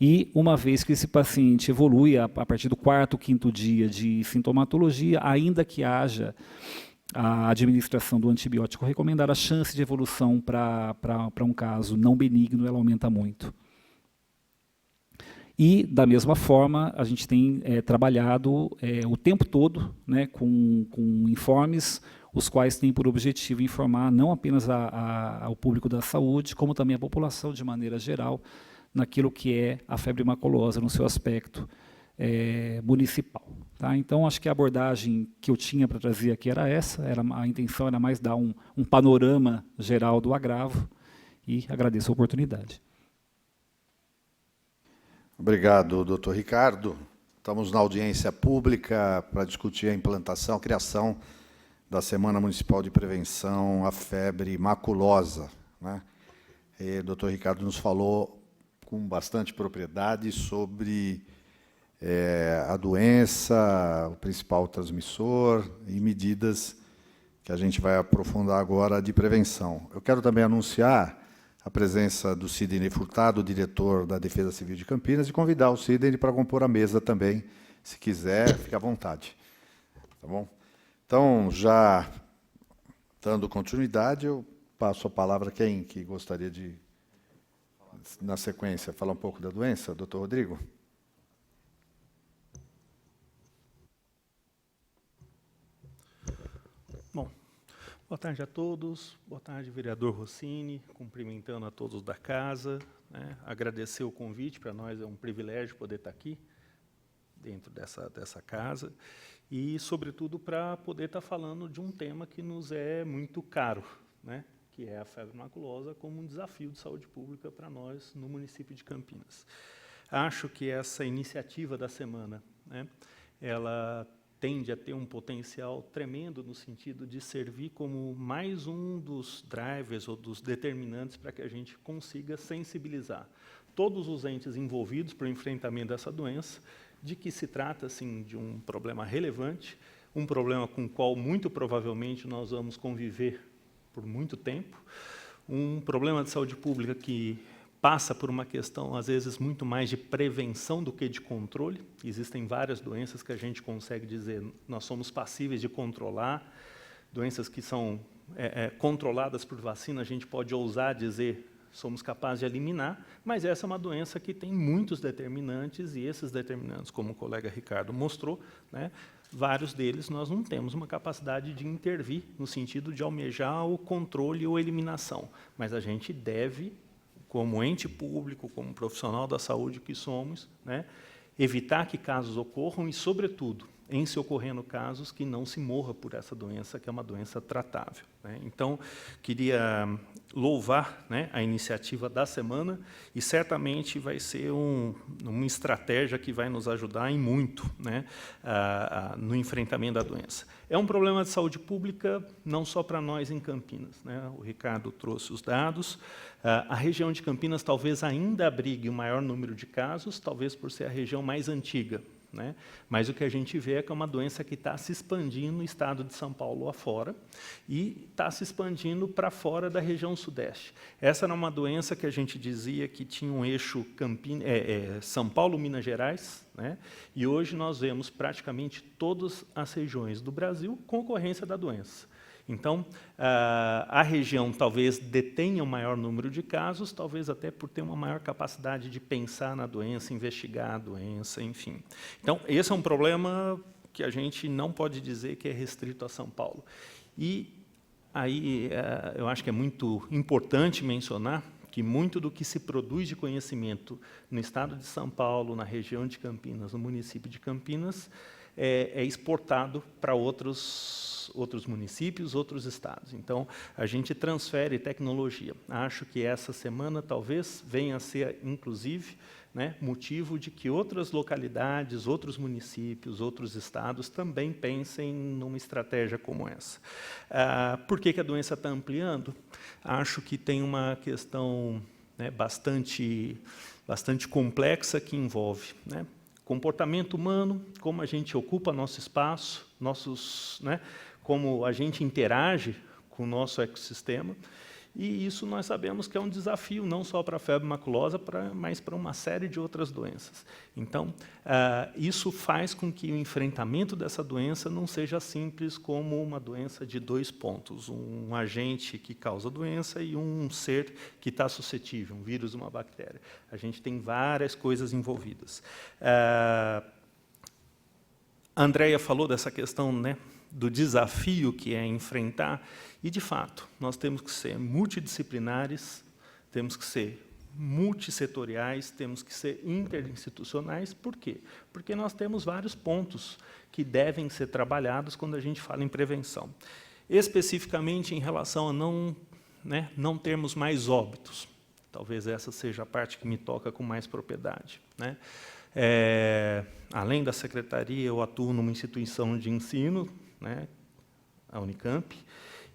E, uma vez que esse paciente evolui a partir do 4º, 5º dia de sintomatologia, ainda que haja a administração do antibiótico recomendado, a chance de evolução para um caso não benigno ela aumenta muito. E, da mesma forma, a gente tem trabalhado o tempo todo, né, com informes, os quais têm por objetivo informar não apenas ao público da saúde, como também a população de maneira geral, naquilo que é a febre maculosa no seu aspecto municipal. Tá? Então, acho que a abordagem que eu tinha para trazer aqui era essa, a intenção era mais dar um panorama geral do agravo, e agradeço a oportunidade. Obrigado, doutor Ricardo. Estamos na audiência pública para discutir a implantação, a criação da Semana Municipal de Prevenção à Febre Maculosa, né? E o doutor Ricardo nos falou com bastante propriedade sobre a doença, o principal transmissor e medidas que a gente vai aprofundar agora de prevenção. Eu quero também anunciar a presença do Sidney Furtado, diretor da Defesa Civil de Campinas, e convidar o Sidney para compor a mesa também, se quiser, fique à vontade. Tá bom? Então, já dando continuidade, eu passo a palavra a quem que gostaria de, na sequência, falar um pouco da doença, doutor Rodrigo. Bom, boa tarde a todos, boa tarde, vereador Rossini, cumprimentando a todos da casa, né, agradecer o convite, para nós é um privilégio poder estar aqui, dentro dessa casa, e, sobretudo, para poder estar falando de um tema que nos é muito caro, né, que é a febre maculosa, como um desafio de saúde pública para nós no município de Campinas. Acho que essa iniciativa da semana, né, ela tende a ter um potencial tremendo no sentido de servir como mais um dos drivers ou dos determinantes para que a gente consiga sensibilizar todos os entes envolvidos para o enfrentamento dessa doença, de que se trata, assim, de um problema relevante, um problema com o qual, muito provavelmente, nós vamos conviver por muito tempo, um problema de saúde pública que passa por uma questão, às vezes, muito mais de prevenção do que de controle. Existem várias doenças que a gente consegue dizer, nós somos passíveis de controlar, doenças que são controladas por vacina, a gente pode ousar dizer, somos capazes de eliminar, mas essa é uma doença que tem muitos determinantes, e esses determinantes, como o colega Ricardo mostrou, né, vários deles nós não temos uma capacidade de intervir, no sentido de almejar o controle ou eliminação, mas a gente deve, como ente público, como profissional da saúde que somos, né, evitar que casos ocorram e, sobretudo, em se ocorrendo casos, que não se morra por essa doença, que é uma doença tratável, né. Então, queria louvar, né, a iniciativa da semana, e certamente vai ser uma estratégia que vai nos ajudar em muito, né, no enfrentamento da doença. É um problema de saúde pública não só para nós em Campinas, né. O Ricardo trouxe os dados. A região de Campinas talvez ainda abrigue o maior número de casos, talvez por ser a região mais antiga, né? Mas o que a gente vê é que é uma doença que está se expandindo no estado de São Paulo afora e está se expandindo para fora da região sudeste. Essa era uma doença que a gente dizia que tinha um eixo São Paulo, Minas Gerais, né? E hoje nós vemos praticamente todas as regiões do Brasil com ocorrência da doença. Então, a região talvez detenha o maior número de casos, talvez até por ter uma maior capacidade de pensar na doença, investigar a doença, enfim. Então, esse é um problema que a gente não pode dizer que é restrito a São Paulo. E aí eu acho que é muito importante mencionar que muito do que se produz de conhecimento no estado de São Paulo, na região de Campinas, no município de Campinas, é exportado para outros municípios, outros estados. Então, a gente transfere tecnologia. Acho que essa semana talvez venha a ser, inclusive, né, motivo de que outras localidades, outros municípios, outros estados também pensem numa estratégia como essa. Por que a doença está ampliando? Acho que tem uma questão, né, bastante complexa que envolve, né, comportamento humano, como a gente ocupa nosso espaço, né, como a gente interage com o nosso ecossistema, e isso nós sabemos que é um desafio, não só para a febre maculosa, mas para uma série de outras doenças. Então, isso faz com que o enfrentamento dessa doença não seja simples como uma doença de 2 pontos, um agente que causa a doença e um ser que está suscetível, um vírus, uma bactéria. A gente tem várias coisas envolvidas. A Andréia falou dessa questão, né, do desafio que é enfrentar, e, de fato, nós temos que ser multidisciplinares, temos que ser multissetoriais, temos que ser interinstitucionais. Por quê? Porque nós temos vários pontos que devem ser trabalhados quando a gente fala em prevenção. Especificamente em relação a não termos mais óbitos. Talvez essa seja a parte que me toca com mais propriedade, né? Além da secretaria, eu atuo numa instituição de ensino, né, a Unicamp,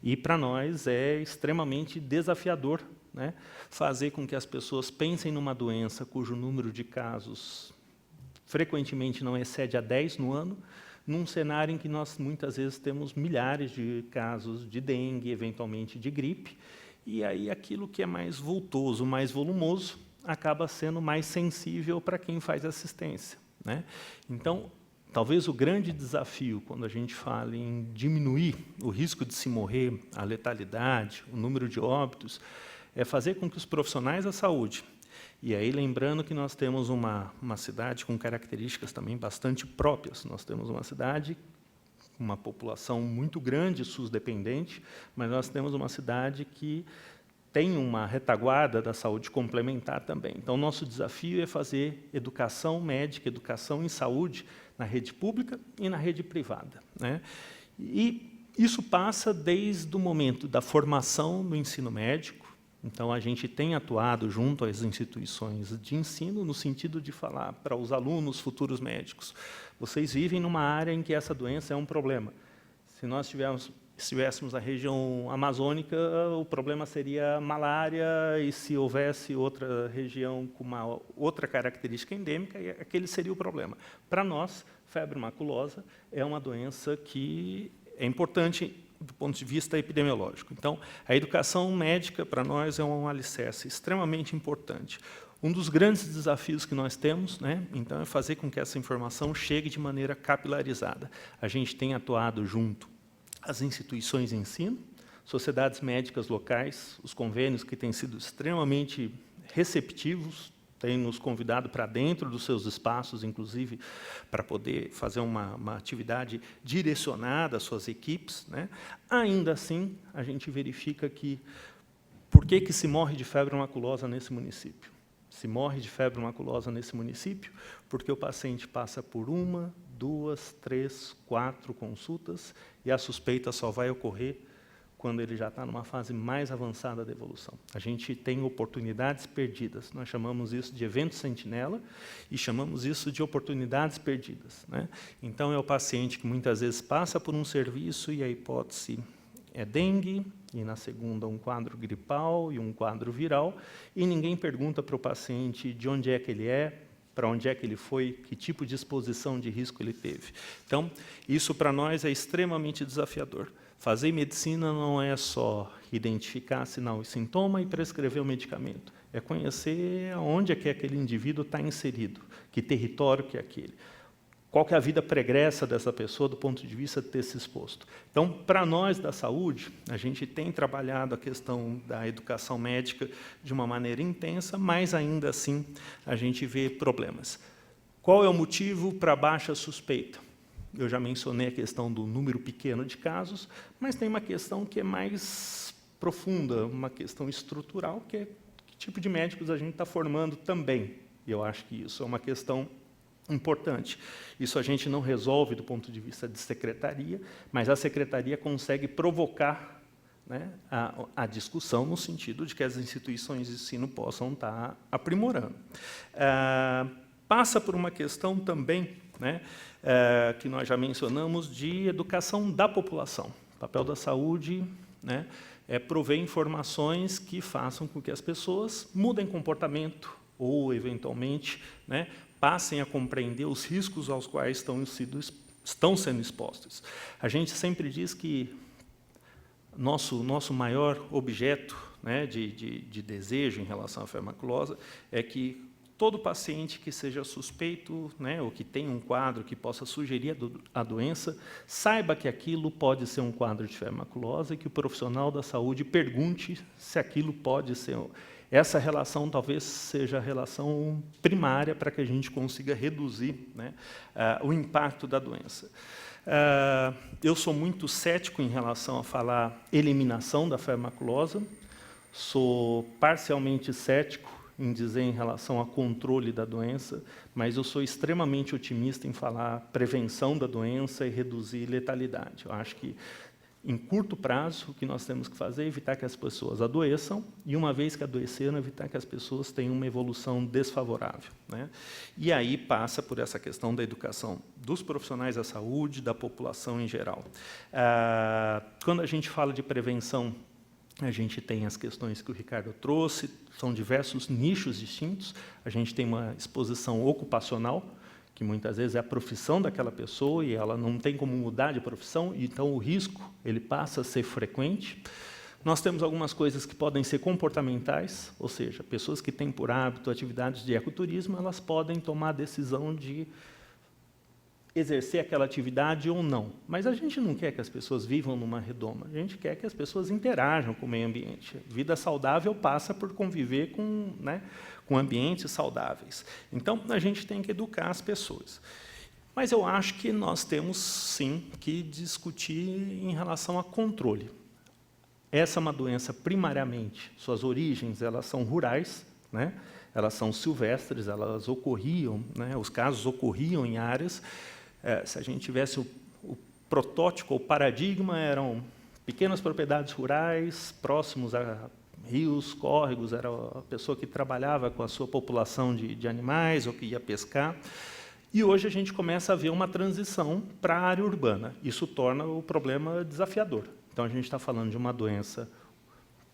e para nós é extremamente desafiador, né, fazer com que as pessoas pensem numa doença cujo número de casos frequentemente não excede a 10 no ano, num cenário em que nós muitas vezes temos milhares de casos de dengue, eventualmente de gripe, e aí aquilo que é mais vultoso, mais volumoso, acaba sendo mais sensível para quem faz assistência, né? Então, talvez o grande desafio, quando a gente fala em diminuir o risco de se morrer, a letalidade, o número de óbitos, é fazer com que os profissionais da saúde, e aí lembrando que nós temos uma cidade com características também bastante próprias, nós temos uma cidade com uma população muito grande, SUS-dependente, mas nós temos uma cidade que tem uma retaguarda da saúde complementar também. Então, nosso desafio é fazer educação médica, educação em saúde, na rede pública e na rede privada, né? E isso passa desde o momento da formação no ensino médico. Então, a gente tem atuado junto às instituições de ensino no sentido de falar para os alunos, futuros médicos, vocês vivem numa área em que essa doença é um problema. Se nós estivéssemos na região amazônica, o problema seria malária, e se houvesse outra região com uma outra característica endêmica, aquele seria o problema. Para nós, febre maculosa é uma doença que é importante do ponto de vista epidemiológico. Então, a educação médica, para nós, é um alicerce extremamente importante. Um dos grandes desafios que nós temos, né, então, é fazer com que essa informação chegue de maneira capilarizada. A gente tem atuado junto às instituições de ensino, sociedades médicas locais, os convênios que têm sido extremamente receptivos, têm nos convidado para dentro dos seus espaços, inclusive, para poder fazer uma atividade direcionada às suas equipes, né? Ainda assim, a gente verifica que por que se morre de febre maculosa nesse município? Se morre de febre maculosa nesse município porque o paciente passa por 1, 2, 3, 4 consultas e a suspeita só vai ocorrer quando ele já está numa fase mais avançada da evolução. A gente tem oportunidades perdidas. Nós chamamos isso de evento sentinela e chamamos isso de oportunidades perdidas, né? Então, é o paciente que muitas vezes passa por um serviço e a hipótese é dengue, e na segunda um quadro gripal e um quadro viral, e ninguém pergunta para o paciente de onde é que ele é, para onde é que ele foi, que tipo de exposição de risco ele teve. Então, isso para nós é extremamente desafiador. Fazer medicina não é só identificar sinal e sintoma e prescrever o medicamento. É conhecer onde é que aquele indivíduo está inserido, que território que é aquele. Qual que é a vida pregressa dessa pessoa do ponto de vista de ter se exposto. Então, para nós da saúde, a gente tem trabalhado a questão da educação médica de uma maneira intensa, mas ainda assim a gente vê problemas. Qual é o motivo para baixa suspeita? Eu já mencionei a questão do número pequeno de casos, mas tem uma questão que é mais profunda, uma questão estrutural, que é que tipo de médicos a gente está formando também. E eu acho que isso é uma questão importante. Isso a gente não resolve do ponto de vista de secretaria, mas a secretaria consegue provocar, né, a discussão no sentido de que as instituições de ensino possam estar aprimorando. Passa por uma questão também, né, que nós já mencionamos, de educação da população. O papel da saúde, né, é prover informações que façam com que as pessoas mudem comportamento ou, eventualmente, né, passem a compreender os riscos aos quais estão sendo expostos. A gente sempre diz que nosso maior objeto, né, de desejo em relação à farmacolose é que todo paciente que seja suspeito, né, ou que tenha um quadro que possa sugerir a doença, saiba que aquilo pode ser um quadro de farmacolose e que o profissional da saúde pergunte se aquilo pode ser. Essa relação talvez seja a relação primária para que a gente consiga reduzir, né, o impacto da doença. Eu sou muito cético em relação a falar eliminação da farmacolose, sou parcialmente cético em dizer em relação a controle da doença, mas eu sou extremamente otimista em falar prevenção da doença e reduzir letalidade. Eu acho que, em curto prazo, o que nós temos que fazer é evitar que as pessoas adoeçam e, uma vez que adoeceram, evitar que as pessoas tenham uma evolução desfavorável, né? E aí passa por essa questão da educação dos profissionais da saúde, da população em geral. Quando a gente fala de prevenção, a gente tem as questões que o Ricardo trouxe, são diversos nichos distintos. A gente tem uma exposição ocupacional, que muitas vezes é a profissão daquela pessoa e ela não tem como mudar de profissão, então o risco ele passa a ser frequente. Nós temos algumas coisas que podem ser comportamentais, ou seja, pessoas que têm por hábito atividades de ecoturismo, elas podem tomar a decisão de exercer aquela atividade ou não. Mas a gente não quer que as pessoas vivam numa redoma, a gente quer que as pessoas interajam com o meio ambiente. Vida saudável passa por conviver com, né, com ambientes saudáveis. Então, a gente tem que educar as pessoas. Mas eu acho que nós temos, sim, que discutir em relação a controle. Essa é uma doença, primariamente, suas origens elas são rurais, né? Elas são silvestres, elas ocorriam, né? Os casos ocorriam em áreas. Se a gente tivesse o protótipo, o paradigma, eram pequenas propriedades rurais, próximos a rios, córregos, era a pessoa que trabalhava com a sua população de animais ou que ia pescar. E hoje a gente começa a ver uma transição para a área urbana. Isso torna o problema desafiador. Então, a gente está falando de uma doença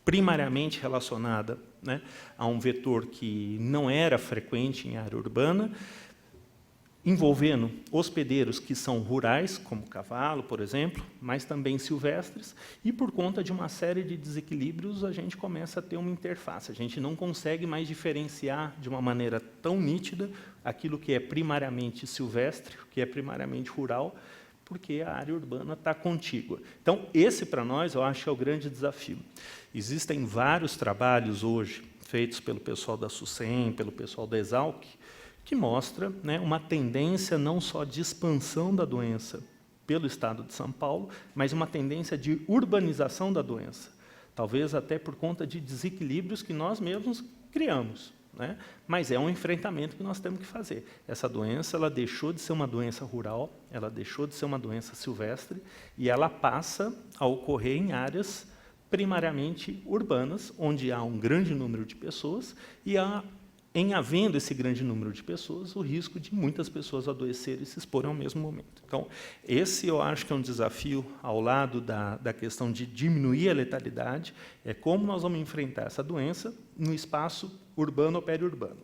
primariamente relacionada, né, a um vetor que não era frequente em área urbana, envolvendo hospedeiros que são rurais, como cavalo, por exemplo, mas também silvestres, e por conta de uma série de desequilíbrios, a gente começa a ter uma interface. A gente não consegue mais diferenciar de uma maneira tão nítida aquilo que é primariamente silvestre, o que é primariamente rural, porque a área urbana está contígua. Então, esse, para nós, eu acho que é o grande desafio. Existem vários trabalhos hoje, feitos pelo pessoal da SUSEM, pelo pessoal da Exalc, que mostra, né, uma tendência não só de expansão da doença pelo estado de São Paulo, mas uma tendência de urbanização da doença, talvez até por conta de desequilíbrios que nós mesmos criamos, né? Mas é um enfrentamento que nós temos que fazer. Essa doença ela deixou de ser uma doença rural, ela deixou de ser uma doença silvestre, e ela passa a ocorrer em áreas primariamente urbanas, onde há um grande número de pessoas, e em havendo esse grande número de pessoas, o risco de muitas pessoas adoecerem e se exporem ao mesmo momento. Então, esse eu acho que é um desafio ao lado da questão de diminuir a letalidade, é como nós vamos enfrentar essa doença no espaço urbano ou periurbano.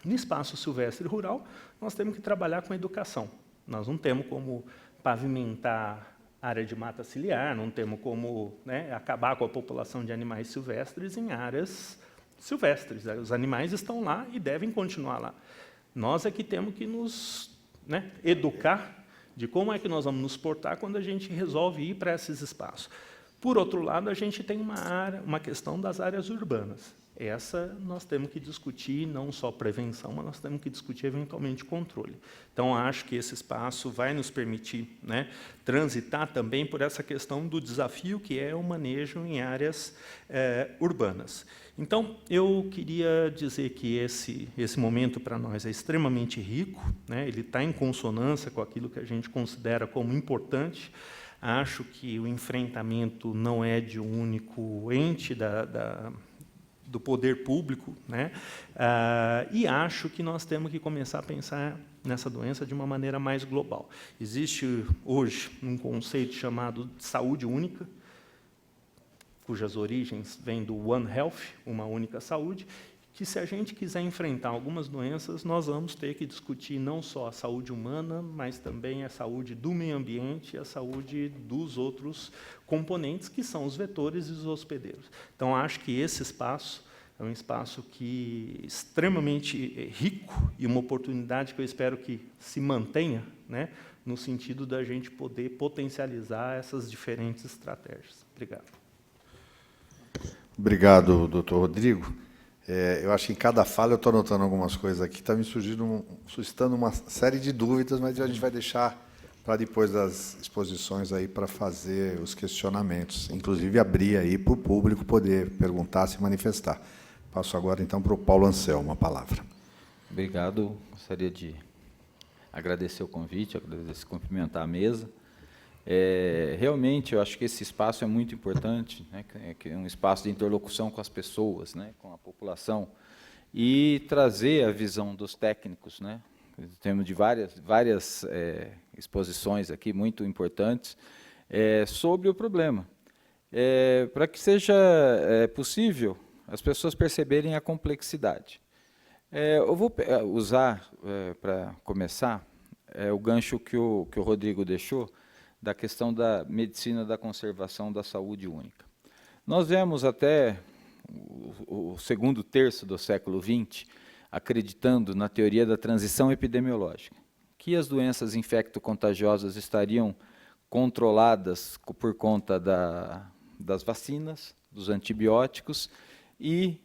No espaço silvestre e rural, nós temos que trabalhar com educação. Nós não temos como pavimentar área de mata ciliar, não temos como, né, acabar com a população de animais silvestres em áreas silvestres. Os animais estão lá e devem continuar lá. Nós é que temos que nos, né, educar de como é que nós vamos nos portar quando a gente resolve ir para esses espaços. Por outro lado, a gente tem uma questão das áreas urbanas. Essa nós temos que discutir não só prevenção, mas nós temos que discutir eventualmente controle. Então, acho que esse espaço vai nos permitir, né, transitar também por essa questão do desafio que é o manejo em áreas urbanas. Então, eu queria dizer que esse momento para nós é extremamente rico, né, ele está em consonância com aquilo que a gente considera como importante. Acho que o enfrentamento não é de um único ente do poder público, né? E acho que nós temos que começar a pensar nessa doença de uma maneira mais global. Existe hoje um conceito chamado saúde única, cujas origens vêm do One Health, uma única saúde, que se a gente quiser enfrentar algumas doenças, nós vamos ter que discutir não só a saúde humana, mas também a saúde do meio ambiente e a saúde dos outros componentes, que são os vetores e os hospedeiros. Então, acho que esse espaço é um espaço extremamente rico e uma oportunidade que eu espero que se mantenha, né, no sentido da gente poder potencializar essas diferentes estratégias. Obrigado. Obrigado, doutor Rodrigo. Eu acho que em cada fala eu estou anotando algumas coisas aqui, está me suscitando uma série de dúvidas, mas a gente vai deixar para depois das exposições aí para fazer os questionamentos, inclusive abrir aí para o público poder perguntar, se manifestar. Passo agora então para o Paulo Anselmo a palavra. Obrigado, gostaria de agradecer o convite, cumprimentar a mesa. Realmente, eu acho que esse espaço é muito importante, né, que é um espaço de interlocução com as pessoas, né, com a população, e trazer a visão dos técnicos, né. Temos de várias exposições aqui muito importantes sobre o problema, para que seja possível as pessoas perceberem a complexidade. Eu vou usar, para começar, o gancho que o Rodrigo deixou, da questão da medicina da conservação da saúde única. Nós vemos até o segundo terço do século XX acreditando na teoria da transição epidemiológica, que as doenças infecto-contagiosas estariam controladas por conta das vacinas, dos antibióticos, e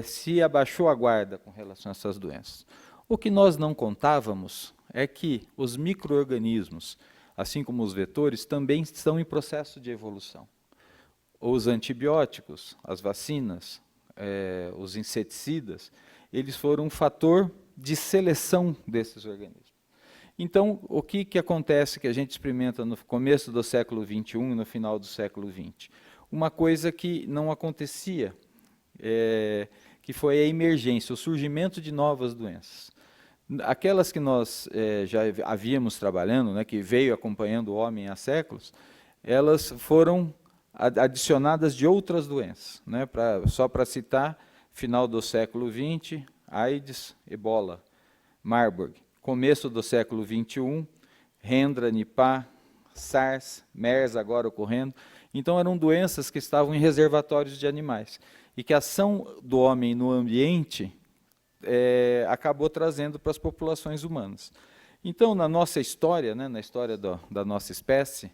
se abaixou a guarda com relação a essas doenças. O que nós não contávamos é que os micro-organismos, assim como os vetores, também estão em processo de evolução. Os antibióticos, as vacinas, os inseticidas, eles foram um fator de seleção desses organismos. Então, o que acontece que a gente experimenta no começo do século XXI e no final do século XX? Uma coisa que não acontecia, que foi a emergência, o surgimento de novas doenças. Aquelas que nós já havíamos trabalhando, né, que veio acompanhando o homem há séculos, elas foram adicionadas de outras doenças, né, só para citar, final do século XX, AIDS, Ebola, Marburg. Começo do século XXI, Hendra, Nipah, SARS, MERS agora ocorrendo. Então, eram doenças que estavam em reservatórios de animais. E que a ação do homem no ambiente acabou trazendo para as populações humanas. Então, na nossa história, né, na história da nossa espécie,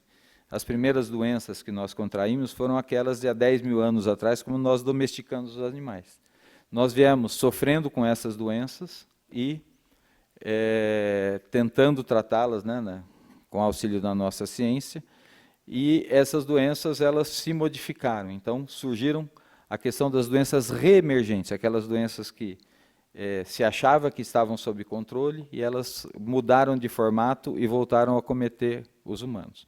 as primeiras doenças que nós contraímos foram aquelas de há 10 mil anos atrás, como nós domesticamos os animais. Nós viemos sofrendo com essas doenças e tentando tratá-las, né, com auxílio da nossa ciência, e essas doenças elas se modificaram. Então, surgiram a questão das doenças reemergentes, aquelas doenças que se achava que estavam sob controle e elas mudaram de formato e voltaram a acometer os humanos.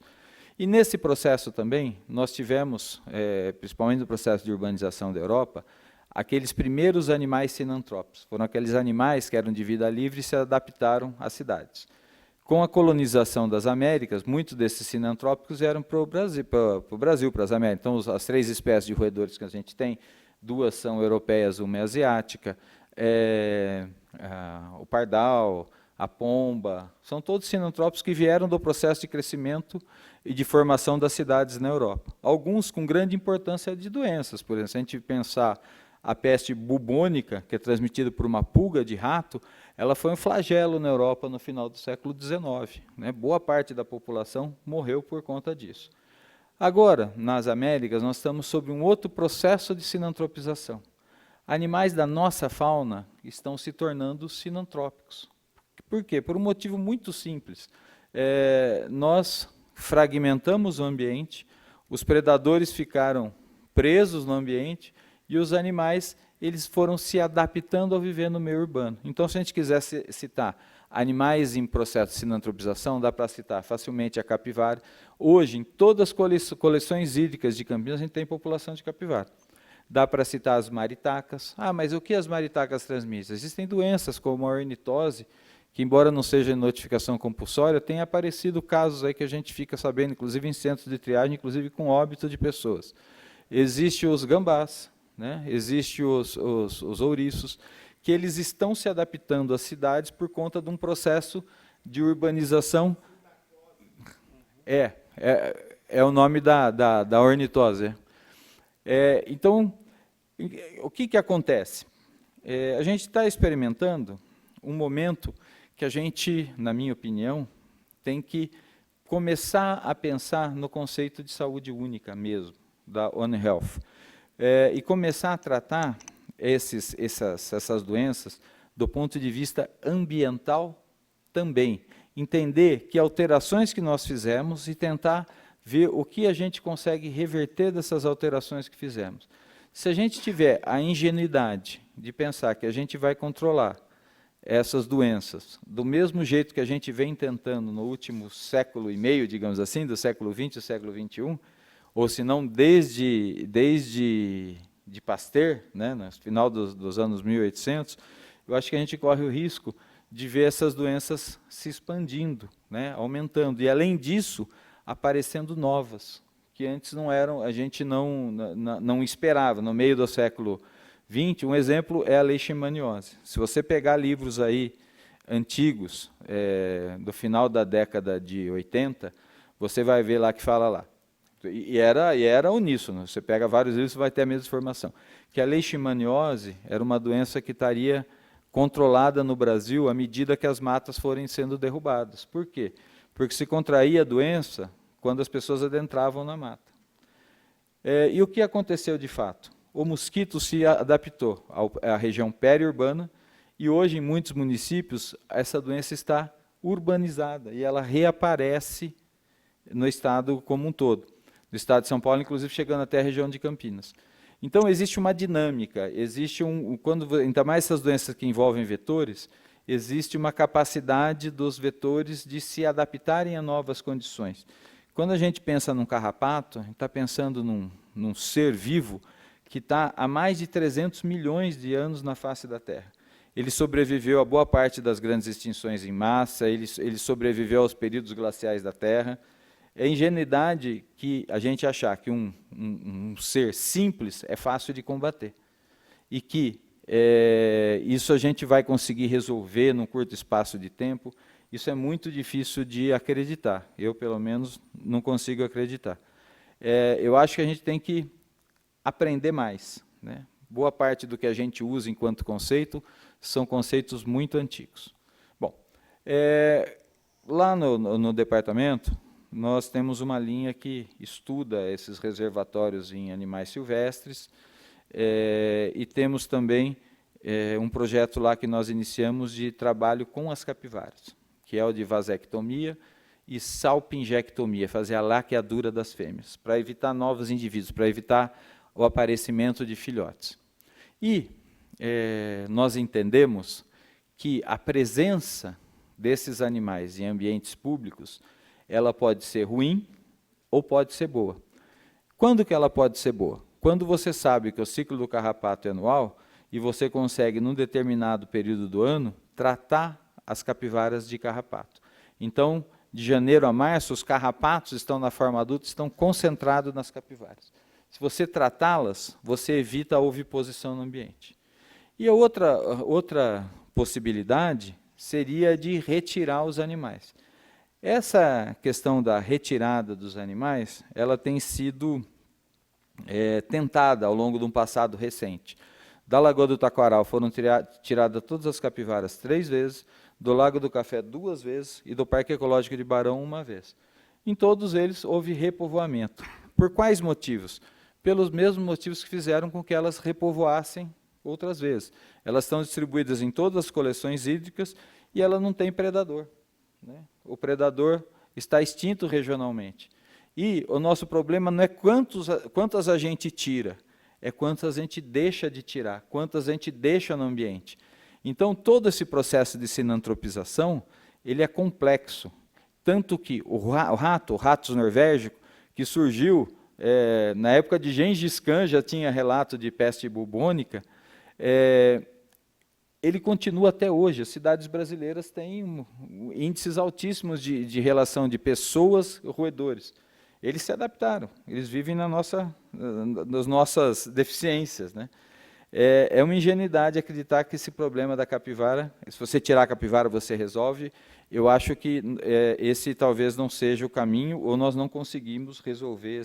E nesse processo também, nós tivemos, principalmente no processo de urbanização da Europa, aqueles primeiros animais sinantrópicos. Foram aqueles animais que eram de vida livre e se adaptaram às cidades. Com a colonização das Américas, muitos desses sinantrópicos eram para o Brasil, para as Américas. Então, as 3 espécies de roedores que a gente tem, 2 são europeias, uma é asiática. pardal, a pomba, são todos sinantrópicos que vieram do processo de crescimento e de formação das cidades na Europa. Alguns com grande importância de doenças, por exemplo, se a gente pensar a peste bubônica, que é transmitida por uma pulga de rato, ela foi um flagelo na Europa no final do século XIX. Né? Boa parte da população morreu por conta disso. Agora, nas Américas, nós estamos sob um outro processo de sinantropização. Animais da nossa fauna estão se tornando sinantrópicos. Por quê? Por um motivo muito simples. Nós fragmentamos o ambiente, os predadores ficaram presos no ambiente e os animais eles foram se adaptando a viver no meio urbano. Então, se a gente quiser citar animais em processo de sinantropização, dá para citar facilmente a capivara. Hoje, em todas as coleções hídricas de Campinas, a gente tem população de capivara. Dá para citar as maritacas. Mas o que as maritacas transmitem? Existem doenças como a ornitose, que, embora não seja notificação compulsória, tem aparecido casos aí que a gente fica sabendo, inclusive em centros de triagem, inclusive com óbito de pessoas. Existem os gambás, né? Existem os ouriços, que eles estão se adaptando às cidades por conta de um processo de urbanização. É o nome da ornitose. Então, o que acontece? A gente está experimentando um momento que a gente, na minha opinião, tem que começar a pensar no conceito de saúde única mesmo, da One Health, e começar a tratar essas doenças do ponto de vista ambiental também. Entender que alterações que nós fizemos e tentar ver o que a gente consegue reverter dessas alterações que fizemos. Se a gente tiver a ingenuidade de pensar que a gente vai controlar essas doenças do mesmo jeito que a gente vem tentando no último século e meio, digamos assim, do século XX e século XXI, ou se não desde de Pasteur, né, no final dos anos 1800, eu acho que a gente corre o risco de ver essas doenças se expandindo, né, aumentando, e além disso, aparecendo novas, que antes não eram, a gente não esperava. No meio do século XX, um exemplo é a leishmaniose. Se você pegar livros aí antigos, do final da década de 80, você vai ver lá que fala lá. E era uníssono, você pega vários livros e vai ter a mesma informação. Que a leishmaniose era uma doença que estaria controlada no Brasil à medida que as matas forem sendo derrubadas. Por quê? Porque se contraía a doença quando as pessoas adentravam na mata. E o que aconteceu de fato? O mosquito se adaptou à região periurbana e hoje em muitos municípios essa doença está urbanizada e ela reaparece no estado como um todo. Do estado de São Paulo, inclusive chegando até a região de Campinas. Então existe uma dinâmica, existe ainda mais essas doenças que envolvem vetores, existe uma capacidade dos vetores de se adaptarem a novas condições. Quando a gente pensa num carrapato, a gente está pensando num ser vivo que está há mais de 300 milhões de anos na face da Terra. Ele sobreviveu a boa parte das grandes extinções em massa, ele sobreviveu aos períodos glaciais da Terra. É ingenuidade que a gente achar que um ser simples é fácil de combater. E que isso a gente vai conseguir resolver num curto espaço de tempo. Isso é muito difícil de acreditar. Eu, pelo menos, não consigo acreditar. Eu acho que a gente tem que aprender mais, né? Boa parte do que a gente usa enquanto conceito são conceitos muito antigos. Bom, lá no departamento, nós temos uma linha que estuda esses reservatórios em animais silvestres, e temos também um projeto lá que nós iniciamos de trabalho com as capivaras, que é o de vasectomia e salpingectomia, fazer a laqueadura das fêmeas, para evitar novos indivíduos, para evitar o aparecimento de filhotes. E nós entendemos que a presença desses animais em ambientes públicos, ela pode ser ruim ou pode ser boa. Quando que ela pode ser boa? Quando você sabe que o ciclo do carrapato é anual e você consegue, num determinado período do ano, tratar as capivaras de carrapato. Então, de janeiro a março, os carrapatos estão na forma adulta, estão concentrados nas capivaras. Se você tratá-las, você evita a oviposição no ambiente. E a outra possibilidade seria de retirar os animais. Essa questão da retirada dos animais, ela tem sido tentada ao longo de um passado recente. Da Lagoa do Taquaral foram tiradas todas as capivaras 3 vezes, do Lago do Café 2 vezes e do Parque Ecológico de Barão 1 vez. Em todos eles houve repovoamento. Por quais motivos? Pelos mesmos motivos que fizeram com que elas repovoassem outras vezes. Elas estão distribuídas em todas as coleções hídricas e ela não tem predador, né? O predador está extinto regionalmente. E o nosso problema não é quantas a gente tira, é quantas a gente deixa de tirar, quantas a gente deixa no ambiente. Então, todo esse processo de sinantropização, ele é complexo. Tanto que o rato norvégico, que surgiu na época de Gengis Khan, já tinha relato de peste bubônica, ele continua até hoje. As cidades brasileiras têm índices altíssimos de relação de pessoas roedores. Eles se adaptaram, eles vivem nas nossas deficiências, né? É uma ingenuidade acreditar que esse problema da capivara, se você tirar a capivara, você resolve. Eu acho que esse talvez não seja o caminho, ou nós não conseguimos resolver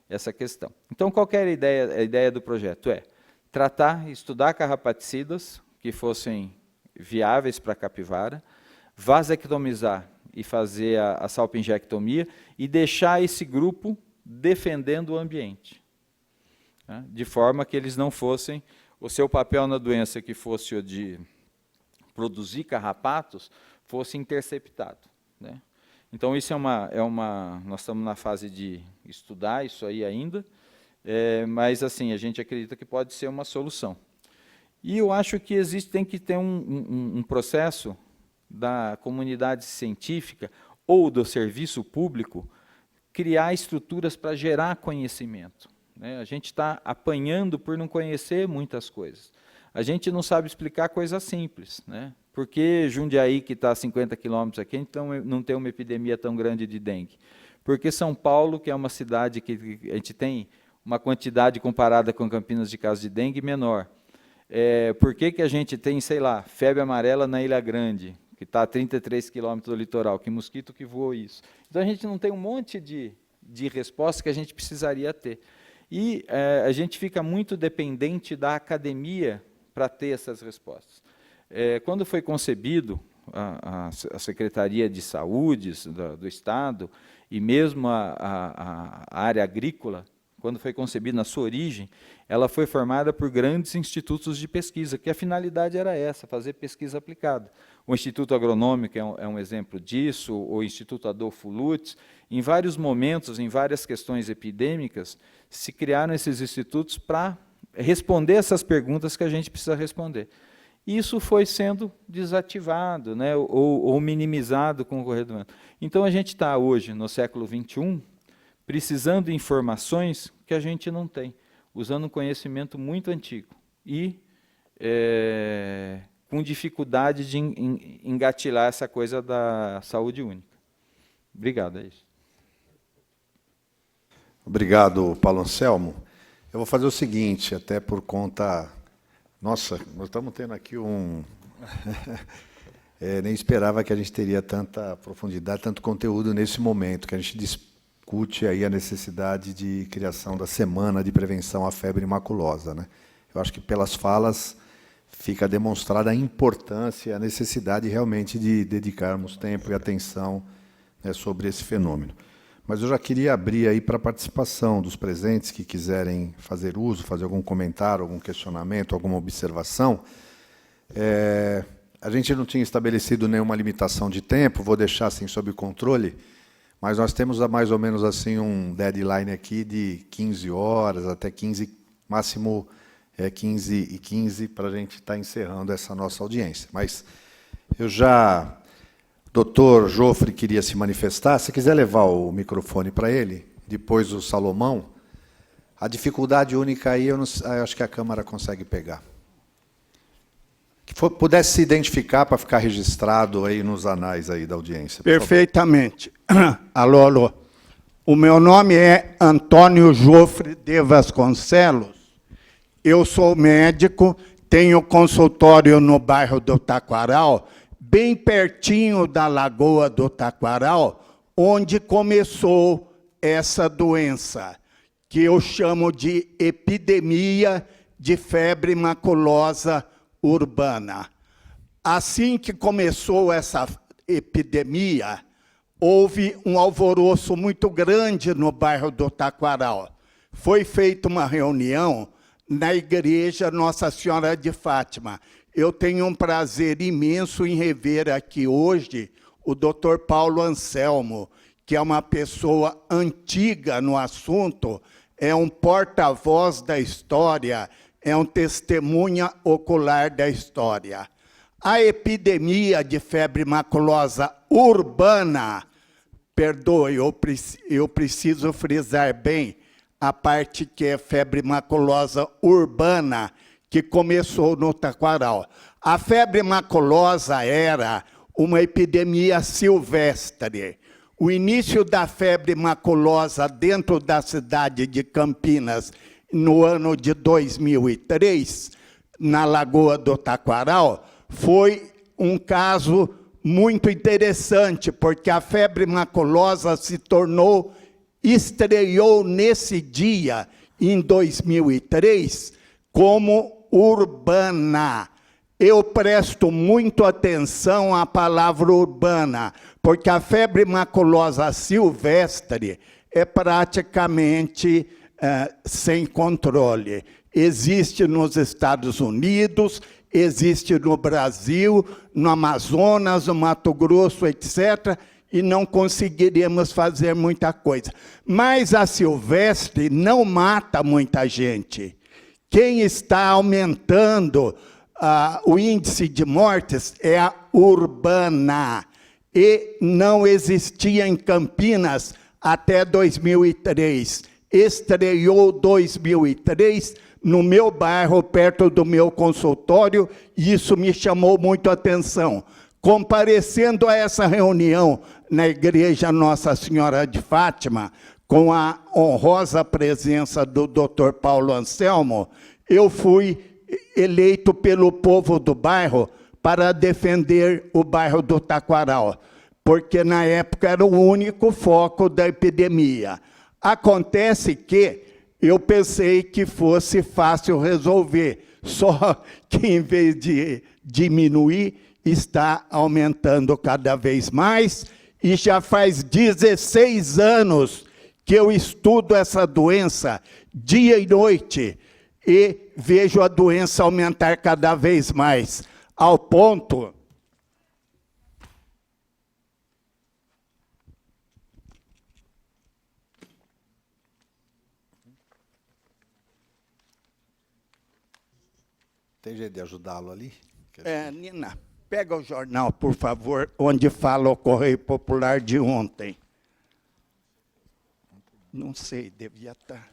essa questão. Então, qual que era a ideia do projeto? Tratar, estudar carrapaticidas que fossem viáveis para a capivara, vasectomizar e fazer a salpingectomia e deixar esse grupo defendendo o ambiente, né? De forma que eles não fossem, o seu papel na doença, que fosse o de produzir carrapatos, fosse interceptado, né? Então, isso nós estamos na fase de estudar isso aí ainda, mas assim, a gente acredita que pode ser uma solução. E eu acho que tem que ter um processo da comunidade científica ou do serviço público criar estruturas para gerar conhecimento, né? A gente está apanhando por não conhecer muitas coisas. A gente não sabe explicar coisas simples, né? Por que Jundiaí, que está a 50 quilômetros aqui, então não tem uma epidemia tão grande de dengue? Porque São Paulo, que é uma cidade que a gente tem uma quantidade comparada com Campinas de casos de dengue menor. Por que a gente tem, sei lá, febre amarela na Ilha Grande, que está a 33 quilômetros do litoral? Que mosquito que voou isso? Então, a gente não tem um monte de respostas que a gente precisaria ter. E a gente fica muito dependente da academia para ter essas respostas. Quando foi concebido a Secretaria de Saúde do Estado, e mesmo a área agrícola, quando foi concebida na sua origem, ela foi formada por grandes institutos de pesquisa, que a finalidade era essa, fazer pesquisa aplicada. O Instituto Agronômico é um exemplo disso, o Instituto Adolfo Lutz. Em vários momentos, em várias questões epidêmicas, se criaram esses institutos para responder essas perguntas que a gente precisa responder. Isso foi sendo desativado, né, ou minimizado com o correr do ano. Então, a gente está hoje, no século XXI, precisando de informações que a gente não tem, usando um conhecimento muito antigo e com dificuldade de engatilar essa coisa da saúde única. Obrigado, é isso. Obrigado, Paulo Anselmo. Eu vou fazer o seguinte, até por conta... Nossa, nós estamos tendo aqui nem esperava que a gente teria tanta profundidade, tanto conteúdo nesse momento, que a gente discute aí a necessidade de criação da Semana de Prevenção à Febre Maculosa, né? Eu acho que pelas falas fica demonstrada a importância e a necessidade realmente de dedicarmos tempo e atenção, né, sobre esse fenômeno. Mas eu já queria abrir aí para a participação dos presentes que quiserem fazer uso, fazer algum comentário, algum questionamento, alguma observação. A gente não tinha estabelecido nenhuma limitação de tempo, vou deixar assim sob controle, mas nós temos mais ou menos assim um deadline aqui de 15 horas, até 15, máximo 15h15, para a gente estar encerrando essa nossa audiência. Mas eu já... Doutor Jofre queria se manifestar. Se quiser levar o microfone para ele, depois o Salomão. A dificuldade única aí, eu acho que a Câmara consegue pegar. Que pudesse se identificar para ficar registrado aí nos anais aí da audiência. Perfeitamente. Alô, alô. O meu nome é Antônio Jofre de Vasconcelos. Eu sou médico, tenho consultório no bairro do Taquaral, bem pertinho da Lagoa do Taquaral, onde começou essa doença, que eu chamo de epidemia de febre maculosa urbana. Assim que começou essa epidemia, houve um alvoroço muito grande no bairro do Taquaral. Foi feita uma reunião na igreja Nossa Senhora de Fátima. Eu tenho um prazer imenso em rever aqui hoje o Dr. Paulo Anselmo, que é uma pessoa antiga no assunto, é um porta-voz da história, é um testemunha ocular da história. A epidemia de febre maculosa urbana, perdoe, eu preciso frisar bem a parte que é febre maculosa urbana, que começou no Taquaral. A febre maculosa era uma epidemia silvestre. O início da febre maculosa dentro da cidade de Campinas, no ano de 2003, na Lagoa do Taquaral, foi um caso muito interessante, porque a febre maculosa estreou nesse dia, em 2003, como urbana. Eu presto muito atenção à palavra urbana, porque a febre maculosa silvestre é praticamente sem controle. Existe nos Estados Unidos, existe no Brasil, no Amazonas, no Mato Grosso, etc., e não conseguiríamos fazer muita coisa. Mas a silvestre não mata muita gente. Quem está aumentando o índice de mortes é a urbana. E não existia em Campinas até 2003. Estreou 2003 no meu bairro, perto do meu consultório, e isso me chamou muito a atenção. Comparecendo a essa reunião na igreja Nossa Senhora de Fátima, com a honrosa presença do Dr. Paulo Anselmo, eu fui eleito pelo povo do bairro para defender o bairro do Taquaral, porque na época era o único foco da epidemia. Acontece que eu pensei que fosse fácil resolver, só que em vez de diminuir, está aumentando cada vez mais, e já faz 16 anos que eu estudo essa doença dia e noite, e vejo a doença aumentar cada vez mais, ao ponto Tem jeito de ajudá-lo ali? Nina, pega o jornal, por favor, onde fala o Correio Popular de ontem. Não sei, devia estar.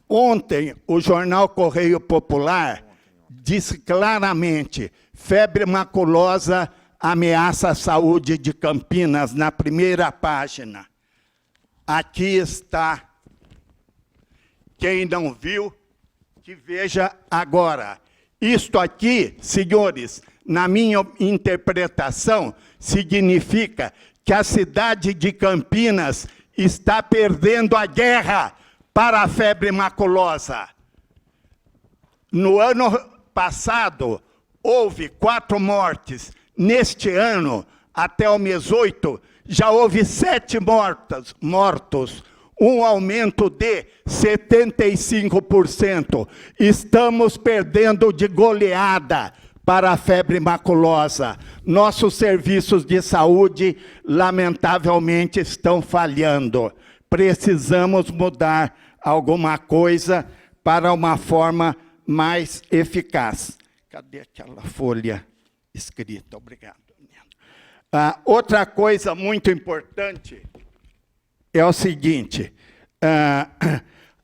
Ontem, o jornal Correio Popular disse claramente: febre maculosa ameaça a saúde de Campinas, na primeira página. Aqui está. Quem não viu, que veja agora. Isto aqui, senhores, na minha interpretação, significa que a cidade de Campinas está perdendo a guerra para a febre maculosa. No ano passado, houve 4 mortes. Neste ano, até o mês 8, já houve 7 mortos. Um aumento de 75%. Estamos perdendo de goleada para a febre maculosa. Nossos serviços de saúde, lamentavelmente, estão falhando. Precisamos mudar alguma coisa para uma forma mais eficaz. Cadê aquela folha escrita? Obrigado. Outra coisa muito importante é o seguinte: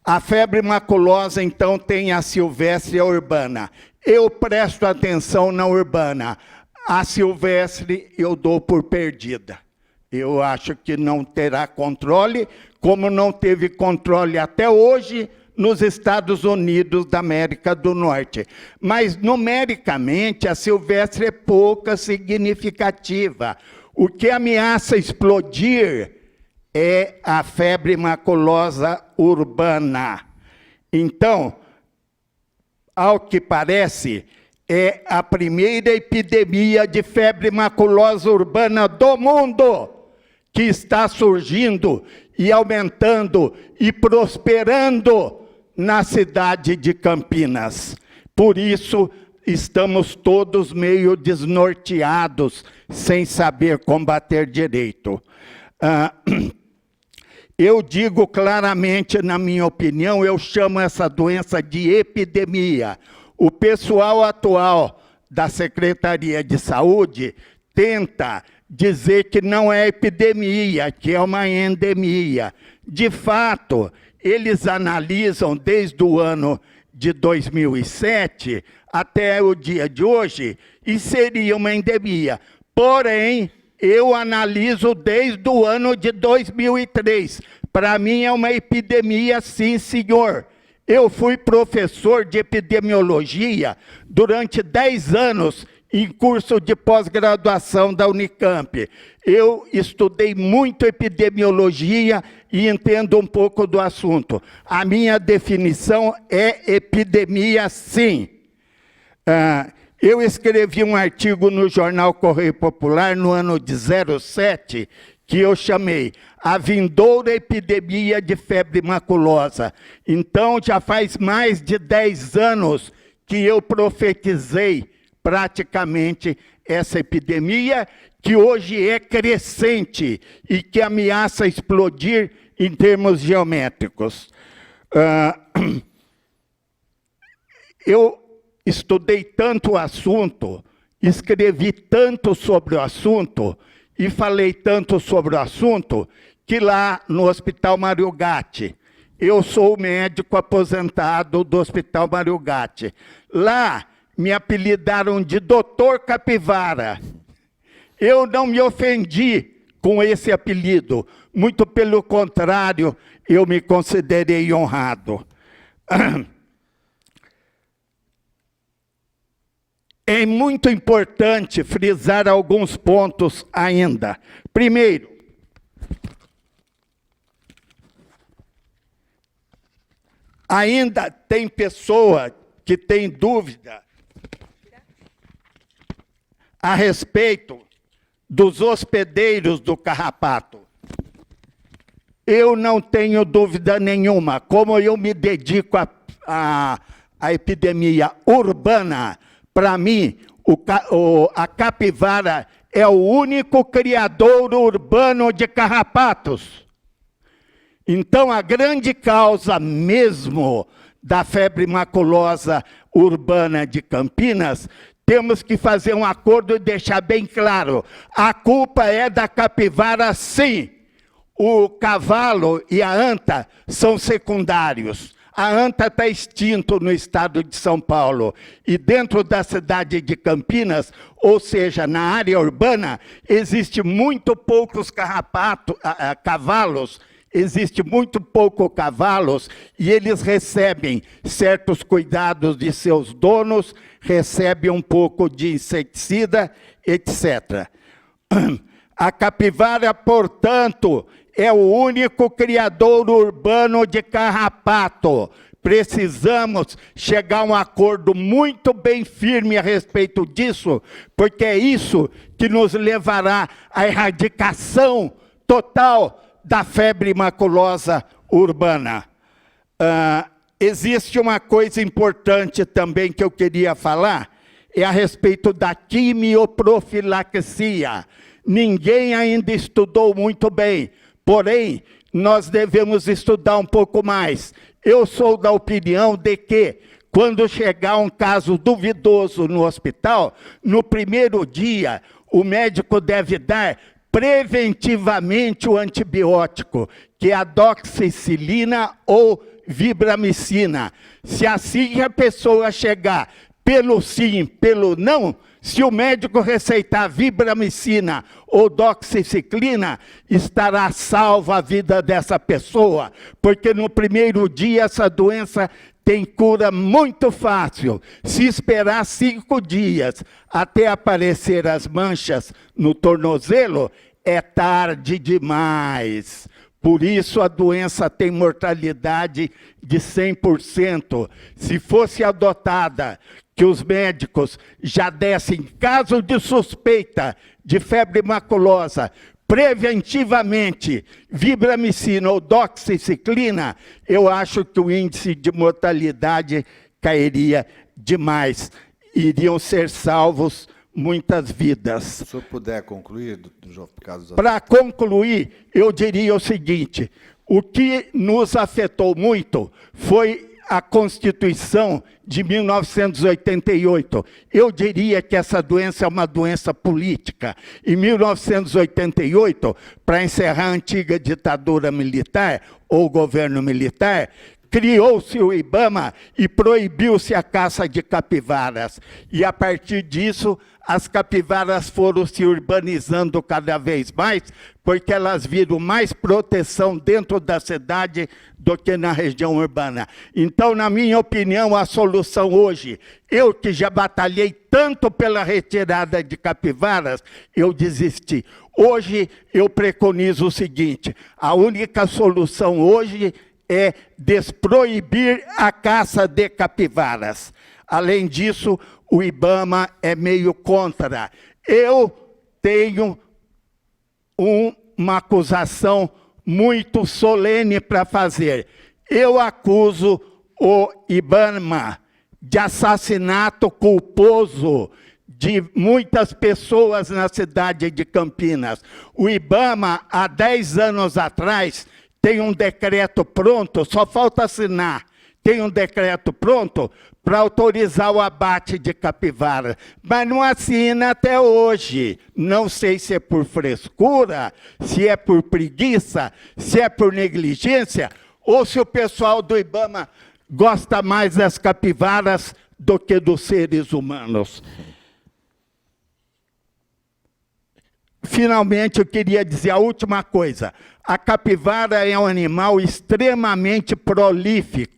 a febre maculosa, então, tem a silvestre e a urbana. Eu presto atenção na urbana. A silvestre eu dou por perdida. Eu acho que não terá controle, como não teve controle até hoje nos Estados Unidos da América do Norte. Mas, numericamente, a silvestre é pouca significativa. O que ameaça explodir é a febre maculosa urbana. Então, ao que parece, é a primeira epidemia de febre maculosa urbana do mundo que está surgindo e aumentando e prosperando na cidade de Campinas. Por isso, estamos todos meio desnorteados, sem saber combater direito. Eu digo claramente, na minha opinião, eu chamo essa doença de epidemia. O pessoal atual da Secretaria de Saúde tenta dizer que não é epidemia, que é uma endemia. De fato, eles analisam desde o ano de 2007 até o dia de hoje, e seria uma endemia. Porém, eu analiso desde o ano de 2003. Para mim é uma epidemia, sim, senhor. Eu fui professor de epidemiologia durante 10 anos em curso de pós-graduação da Unicamp. Eu estudei muito epidemiologia e entendo um pouco do assunto. A minha definição é epidemia, sim. Eu escrevi um artigo no jornal Correio Popular no ano de 07, que eu chamei A Vindoura Epidemia de Febre Maculosa. Então, já faz mais de 10 anos que eu profetizei praticamente essa epidemia, que hoje é crescente e que ameaça explodir em termos geométricos. Eu estudei tanto o assunto, escrevi tanto sobre o assunto e falei tanto sobre o assunto que lá no Hospital Mário Gatti, eu sou o médico aposentado do Hospital Mário Gatti. Lá me apelidaram de Doutor Capivara. Eu não me ofendi com esse apelido, muito pelo contrário, eu me considerei honrado. É muito importante frisar alguns pontos ainda. Primeiro, ainda tem pessoa que tem dúvida a respeito dos hospedeiros do carrapato. Eu não tenho dúvida nenhuma, como eu me dedico à epidemia urbana. Para mim, a capivara é o único criador urbano de carrapatos. Então, a grande causa mesmo da febre maculosa urbana de Campinas, temos que fazer um acordo e deixar bem claro. A culpa é da capivara, sim. O cavalo e a anta são secundários. A anta está extinto no estado de São Paulo. E dentro da cidade de Campinas, ou seja, na área urbana, existe muito poucos cavalos, existe muito pouco cavalos, e eles recebem certos cuidados de seus donos, recebem um pouco de inseticida, etc. A capivara, portanto, é o único criador urbano de carrapato. Precisamos chegar a um acordo muito bem firme a respeito disso, porque é isso que nos levará à erradicação total da febre maculosa urbana. Existe uma coisa importante também que eu queria falar, é a respeito da quimioprofilaxia. Ninguém ainda estudou muito bem, porém, nós devemos estudar um pouco mais. Eu sou da opinião de que, quando chegar um caso duvidoso no hospital, no primeiro dia, o médico deve dar preventivamente o antibiótico, que é a doxicilina ou vibramicina. Se assim a pessoa chegar pelo sim, pelo não, Se o médico receitar vibramicina ou doxiciclina, estará salva a vida dessa pessoa, porque no primeiro dia essa doença tem cura muito fácil. Se esperar 5 dias até aparecer as manchas no tornozelo, é tarde demais. Por isso a doença tem mortalidade de 100%. Se fosse adotada, que os médicos já dessem, caso de suspeita de febre maculosa, preventivamente, vibramicina ou doxiciclina, eu acho que o índice de mortalidade cairia demais. Iriam ser salvos muitas vidas. Se o senhor puder concluir, João, por causa Para concluir, eu diria o seguinte: o que nos afetou muito foi a Constituição de 1988. Eu diria que essa doença é uma doença política. Em 1988, para encerrar a antiga ditadura militar, ou governo militar, criou-se o IBAMA e proibiu-se a caça de capivaras. E, a partir disso, as capivaras foram se urbanizando cada vez mais, porque elas viram mais proteção dentro da cidade do que na região urbana. Então, na minha opinião, a solução hoje, eu que já batalhei tanto pela retirada de capivaras, eu desisti. Hoje, eu preconizo o seguinte: a única solução hoje é desproibir a caça de capivaras. Além disso, o IBAMA é meio contra. Eu tenho uma acusação muito solene para fazer. Eu acuso o IBAMA de assassinato culposo de muitas pessoas na cidade de Campinas. O IBAMA, há 10 anos atrás, tem um decreto pronto, só falta assinar, tem um decreto pronto para autorizar o abate de capivara, mas não assina até hoje. Não sei se é por frescura, se é por preguiça, se é por negligência, ou se o pessoal do IBAMA gosta mais das capivaras do que dos seres humanos. Finalmente, eu queria dizer a última coisa. A capivara é um animal extremamente prolífico.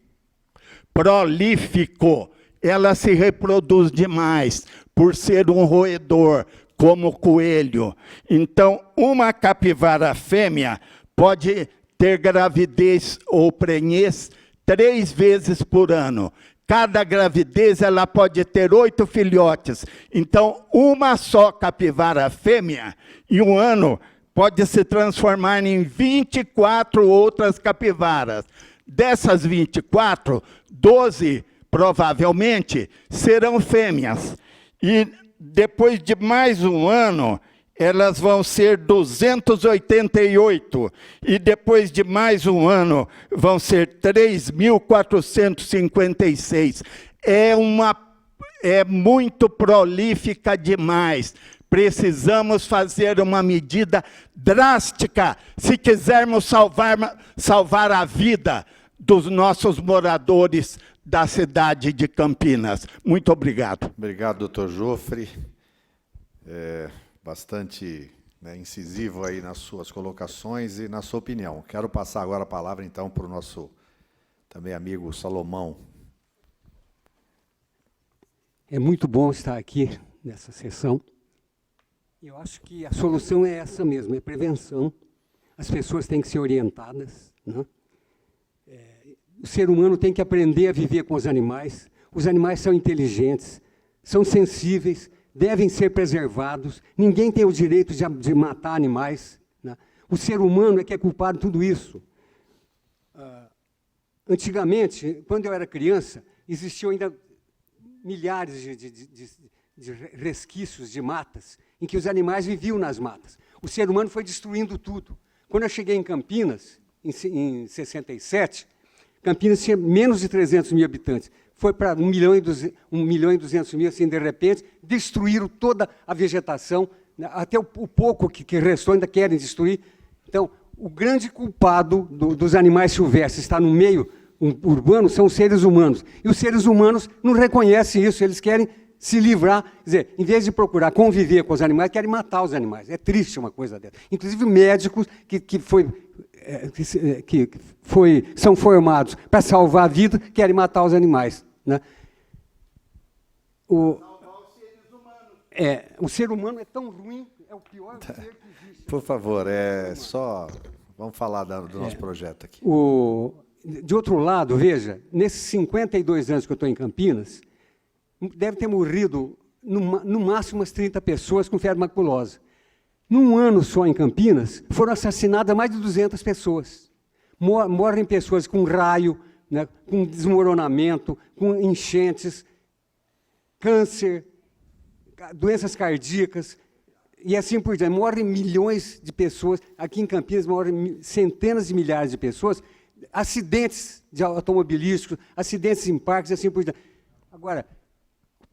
Ela se reproduz demais, por ser um roedor, como o coelho. Então, uma capivara fêmea pode ter gravidez ou prenhez 3 vezes por ano. Cada gravidez ela pode ter 8 filhotes. Então, uma só capivara fêmea, em um ano, pode se transformar em 24 outras capivaras. Dessas 24, 12, provavelmente, serão fêmeas. E depois de mais um ano, elas vão ser 288. E depois de mais um ano, vão ser 3.456. É muito prolífica demais. Precisamos fazer uma medida drástica se quisermos salvar a vida dos nossos moradores da cidade de Campinas. Muito obrigado. Obrigado, doutor Jofre. Bastante incisivo aí nas suas colocações e na sua opinião. Quero passar agora a palavra, então, para o nosso também amigo Salomão. É muito bom estar aqui nessa sessão. Eu acho que a solução é essa mesmo, é prevenção. As pessoas têm que ser orientadas, né? O ser humano tem que aprender a viver com os animais. Os animais são inteligentes, são sensíveis, devem ser preservados. Ninguém tem o direito de matar animais, né? O ser humano é que é culpado de tudo isso. Antigamente, quando eu era criança, existiam ainda milhares de resquícios de matas, em que os animais viviam nas matas. O ser humano foi destruindo tudo. Quando eu cheguei em Campinas, em 67, Campinas tinha menos de 300 mil habitantes. Foi para 1.200.000, assim, de repente, destruíram toda a vegetação, né? Até o pouco que restou ainda querem destruir. Então, o grande culpado dos animais silvestres está no meio urbano são os seres humanos. E os seres humanos não reconhecem isso, eles querem se livrar, quer dizer, em vez de procurar conviver com os animais, querem matar os animais. É triste uma coisa dessa. Inclusive médicos são formados para salvar a vida, querem matar os animais, né? O ser humano é tão ruim, é o pior ser que existe. Por favor, vamos falar do nosso projeto aqui. De outro lado, veja, nesses 52 anos que eu estou em Campinas, deve ter morrido, no máximo, umas 30 pessoas com febre maculosa. Num ano só em Campinas, foram assassinadas mais de 200 pessoas. Morrem pessoas com raio, né, com desmoronamento, com enchentes, câncer, doenças cardíacas, e assim por diante. Morrem milhões de pessoas. Aqui em Campinas morrem centenas de milhares de pessoas. Acidentes de automobilísticos, acidentes em parques, e assim por diante. Agora,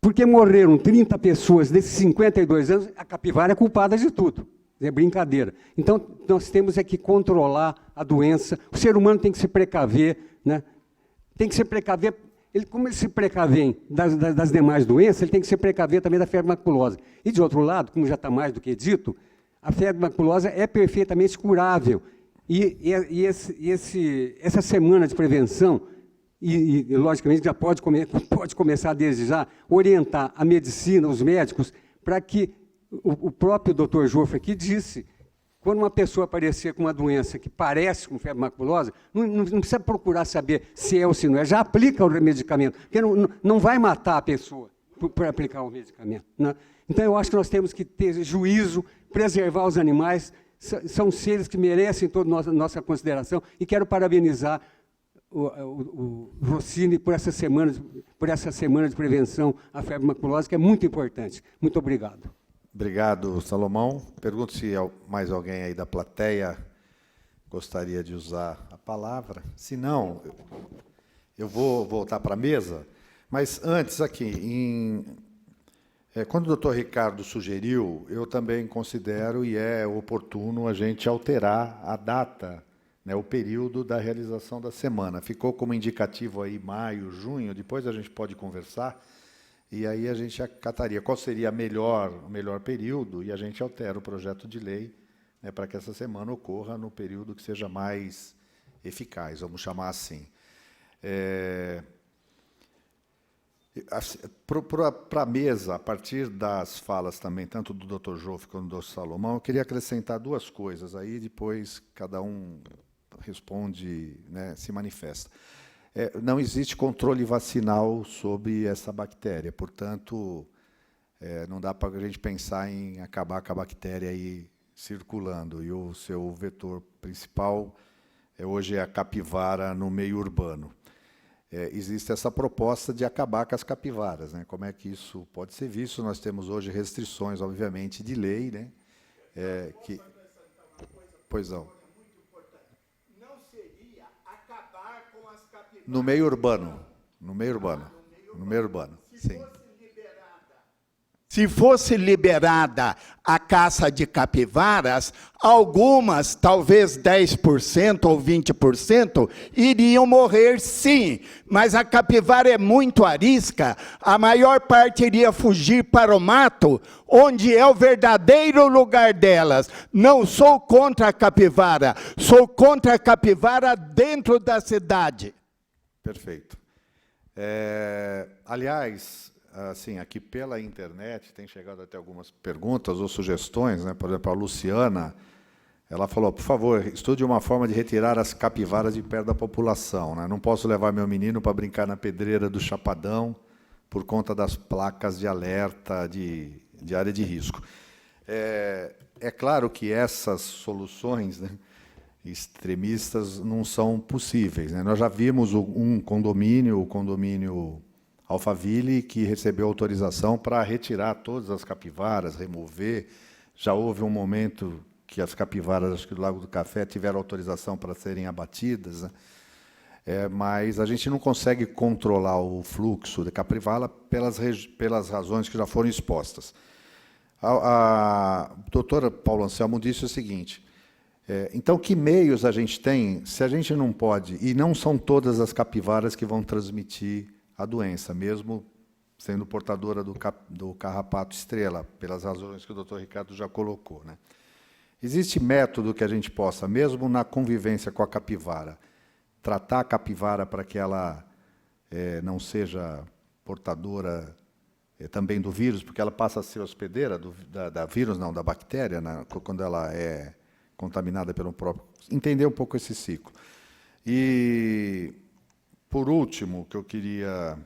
porque morreram 30 pessoas nesses 52 anos, a capivara é culpada de tudo. É brincadeira. Então, nós temos que controlar a doença. O ser humano tem que se precaver, né? Tem que se precaver. Como ele se precavém das demais doenças, ele tem que se precaver também da febre maculosa. E, de outro lado, como já está mais do que dito, a febre maculosa é perfeitamente curável. Essa semana de prevenção, logicamente, já pode começar desde já, orientar a medicina, os médicos, para que o próprio Dr. Joffre aqui disse, quando uma pessoa aparecer com uma doença que parece com febre maculosa, não precisa procurar saber se é ou se não é, já aplica o medicamento, porque não vai matar a pessoa por aplicar o medicamento, né? Então, eu acho que nós temos que ter juízo, preservar os animais, são seres que merecem toda a nossa consideração, e quero parabenizar o Rossini por essa semana de prevenção à febre maculosa, que é muito importante. Muito obrigado. Obrigado, Salomão. Pergunto se mais alguém aí da plateia gostaria de usar a palavra. Se não, eu vou voltar para a mesa. Mas antes, aqui, quando o doutor Ricardo sugeriu, eu também considero e é oportuno a gente alterar a data, né, o período da realização da semana. Ficou como indicativo aí maio, junho, depois a gente pode conversar, e aí a gente acataria qual seria o melhor período, e a gente altera o projeto de lei, né, para que essa semana ocorra no período que seja mais eficaz, vamos chamar assim. Para a mesa, a partir das falas também, tanto do Dr. Joffre quanto do Dr. Salomão, eu queria acrescentar duas coisas, aí depois cada um responde, né, se manifesta. Não existe controle vacinal sobre essa bactéria, portanto, não dá para a gente pensar em acabar com a bactéria aí circulando, e o seu vetor principal hoje é a capivara no meio urbano. Existe essa proposta de acabar com as capivaras, né? Como é que isso pode ser visto? Nós temos hoje restrições, obviamente, de lei, né? Pois não. Não seria acabar com as capivaras no meio urbano, sim. Se fosse liberada a caça de capivaras, algumas, talvez 10% ou 20%, iriam morrer sim. Mas a capivara é muito arisca, a maior parte iria fugir para o mato, onde é o verdadeiro lugar delas. Não sou contra a capivara, sou contra a capivara dentro da cidade. Perfeito. Aliás, assim, aqui pela internet tem chegado até algumas perguntas ou sugestões, né? Por exemplo, a Luciana, ela falou, por favor, estude uma forma de retirar as capivaras de perto da população, né? Não posso levar meu menino para brincar na pedreira do Chapadão por conta das placas de alerta de área de risco. É claro que essas soluções, né, extremistas não são possíveis, né? Nós já vimos um condomínio, o condomínio Alphaville, que recebeu autorização para retirar todas as capivaras, remover. Já houve um momento que as capivaras, acho que do Lago do Café, tiveram autorização para serem abatidas, né? Mas a gente não consegue controlar o fluxo de capivara pelas razões que já foram expostas. A doutora Paulo Anselmo disse o seguinte, então, que meios a gente tem, se a gente não pode, e não são todas as capivaras que vão transmitir a doença, mesmo sendo portadora do carrapato estrela, pelas razões que o Dr. Ricardo já colocou, né? Existe método que a gente possa, mesmo na convivência com a capivara, tratar a capivara para que ela não seja portadora também do vírus, porque ela passa a ser hospedeira da vírus, não, da bactéria, né, quando ela é contaminada pelo próprio... Entender um pouco esse ciclo. E, por último, o que eu queria,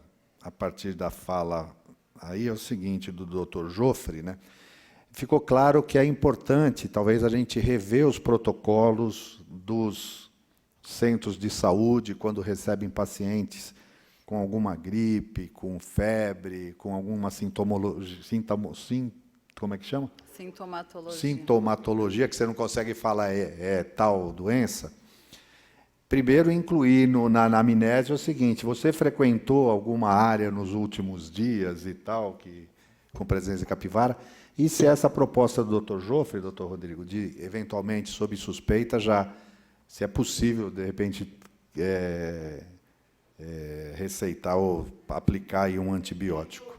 a partir da fala aí, é o seguinte, do Dr. Joffre, né? Ficou claro que é importante, talvez, a gente rever os protocolos dos centros de saúde quando recebem pacientes com alguma gripe, com febre, com alguma como é que chama? Sintomatologia. Sintomatologia, que você não consegue falar tal doença. Primeiro, incluir na anamnese o seguinte: você frequentou alguma área nos últimos dias e tal, com presença de capivara? E se essa proposta do Dr. Joffre, Dr. Rodrigo, de, eventualmente, sob suspeita, se é possível, de repente, receitar ou aplicar aí um antibiótico.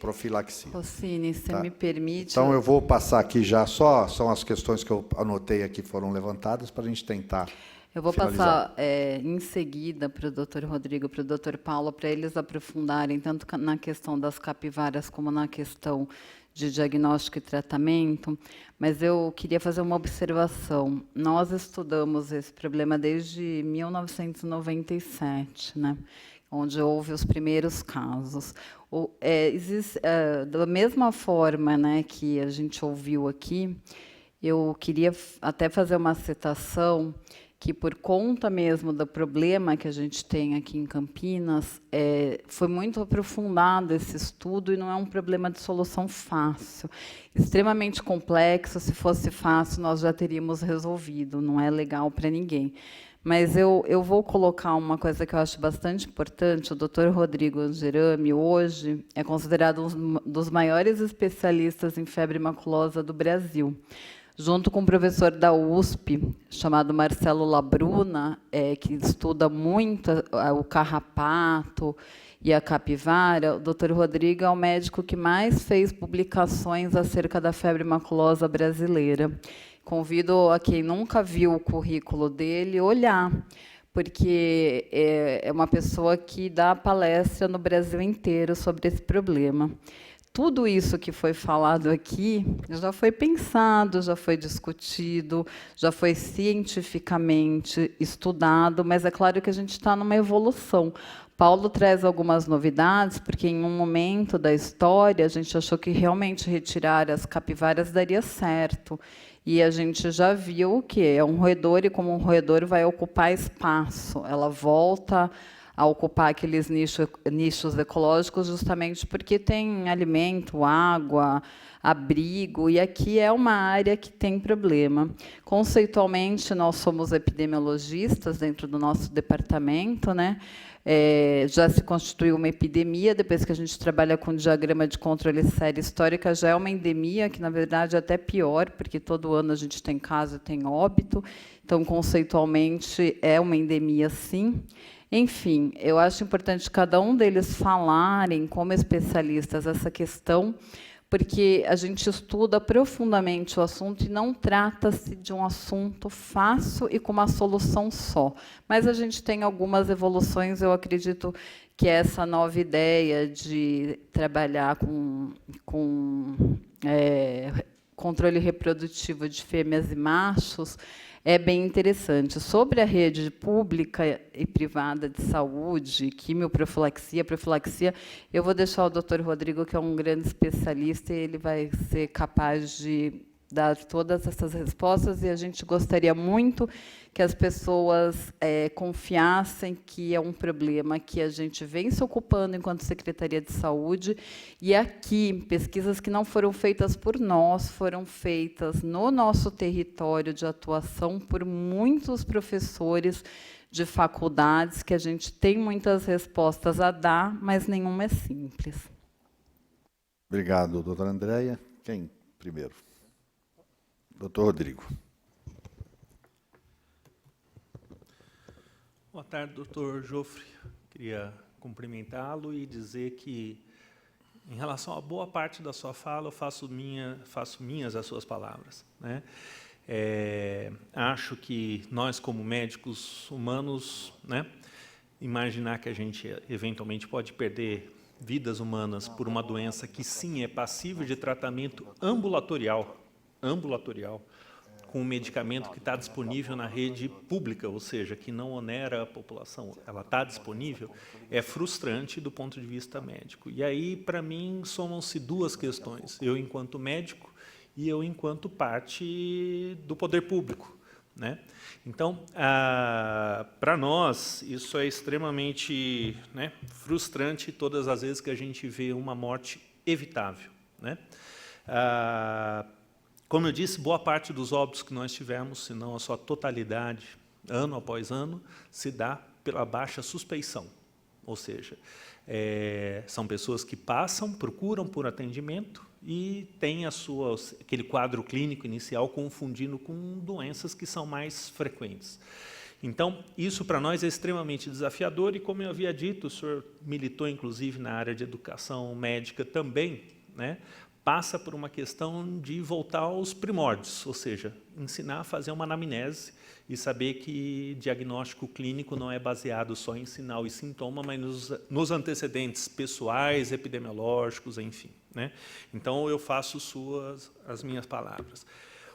Profilaxia. Rossini, se me permite... Então, eu vou passar aqui já, são as questões que eu anotei aqui, foram levantadas, para a gente tentar Eu vou finalizar. passar em seguida para o Dr. Rodrigo, para o Dr. Paulo, para eles aprofundarem tanto na questão das capivaras como na questão de diagnóstico e tratamento, mas eu queria fazer uma observação. Nós estudamos esse problema desde 1997, né, onde houve os primeiros casos. Da mesma forma, né, que a gente ouviu aqui, eu queria até fazer uma citação que, por conta mesmo do problema que a gente tem aqui em Campinas, foi muito aprofundado esse estudo e não é um problema de solução fácil. Extremamente complexo, se fosse fácil, nós já teríamos resolvido, não é legal para ninguém. Mas eu vou colocar uma coisa que eu acho bastante importante. O Dr. Rodrigo Angerami, hoje, é considerado um dos maiores especialistas em febre maculosa do Brasil, junto com um professor da USP, chamado Marcelo Labruna, que estuda muito o carrapato e a capivara. O Dr. Rodrigo é o médico que mais fez publicações acerca da febre maculosa brasileira. Convido a quem nunca viu o currículo dele olhar, porque é uma pessoa que dá palestra no Brasil inteiro sobre esse problema. Tudo isso que foi falado aqui já foi pensado, já foi discutido, já foi cientificamente estudado, mas é claro que a gente está numa evolução. Paulo traz algumas novidades, porque em um momento da história a gente achou que realmente retirar as capivaras daria certo. E a gente já viu que é um roedor, e como um roedor vai ocupar espaço, ela volta a ocupar aqueles nichos ecológicos justamente porque tem alimento, água, abrigo, e aqui é uma área que tem problema. Conceitualmente, nós somos epidemiologistas dentro do nosso departamento, né? Já se constituiu uma epidemia, depois que a gente trabalha com diagrama de controle série histórica, já é uma endemia, que, na verdade, é até pior, porque todo ano a gente tem caso e tem óbito, então, conceitualmente, é uma endemia, sim. Enfim, eu acho importante cada um deles falarem, como especialistas, essa questão, porque a gente estuda profundamente o assunto e não trata-se de um assunto fácil e com uma solução só. Mas a gente tem algumas evoluções, eu acredito que essa nova ideia de trabalhar com controle reprodutivo de fêmeas e machos é bem interessante. Sobre a rede pública e privada de saúde, quimioprofilaxia, profilaxia, eu vou deixar o Dr. Rodrigo, que é um grande especialista, e ele vai ser capaz de dar todas essas respostas, e a gente gostaria muito que as pessoas confiassem que é um problema que a gente vem se ocupando enquanto Secretaria de Saúde, e aqui, pesquisas que não foram feitas por nós, foram feitas no nosso território de atuação por muitos professores de faculdades, que a gente tem muitas respostas a dar, mas nenhuma é simples. Obrigado, doutora Andréia. Quem primeiro? Doutor Rodrigo. Boa tarde, doutor Joffre. Queria cumprimentá-lo e dizer que, em relação a boa parte da sua fala, eu faço minhas as suas palavras, né? Acho que nós, como médicos humanos, né, imaginar que a gente eventualmente pode perder vidas humanas por uma doença que sim é passível de tratamento ambulatorial, com um medicamento que está disponível na rede pública, ou seja, que não onera a população, ela está disponível, é frustrante do ponto de vista médico. E aí, para mim, somam-se duas questões, eu enquanto médico e eu enquanto parte do poder público, né? Então, para nós, isso é extremamente, né, frustrante todas as vezes que a gente vê uma morte evitável, né? Como eu disse, boa parte dos óbitos que nós tivemos, se não a sua totalidade, ano após ano, se dá pela baixa suspeição. Ou seja, são pessoas que passam, procuram por atendimento e têm aquele quadro clínico inicial confundindo com doenças que são mais frequentes. Então, isso para nós é extremamente desafiador e, como eu havia dito, o senhor militou, inclusive, na área de educação médica também, né? Passa por uma questão de voltar aos primórdios, ou seja, ensinar a fazer uma anamnese e saber que diagnóstico clínico não é baseado só em sinal e sintoma, mas nos antecedentes pessoais, epidemiológicos, enfim, né? Então, eu faço as minhas palavras.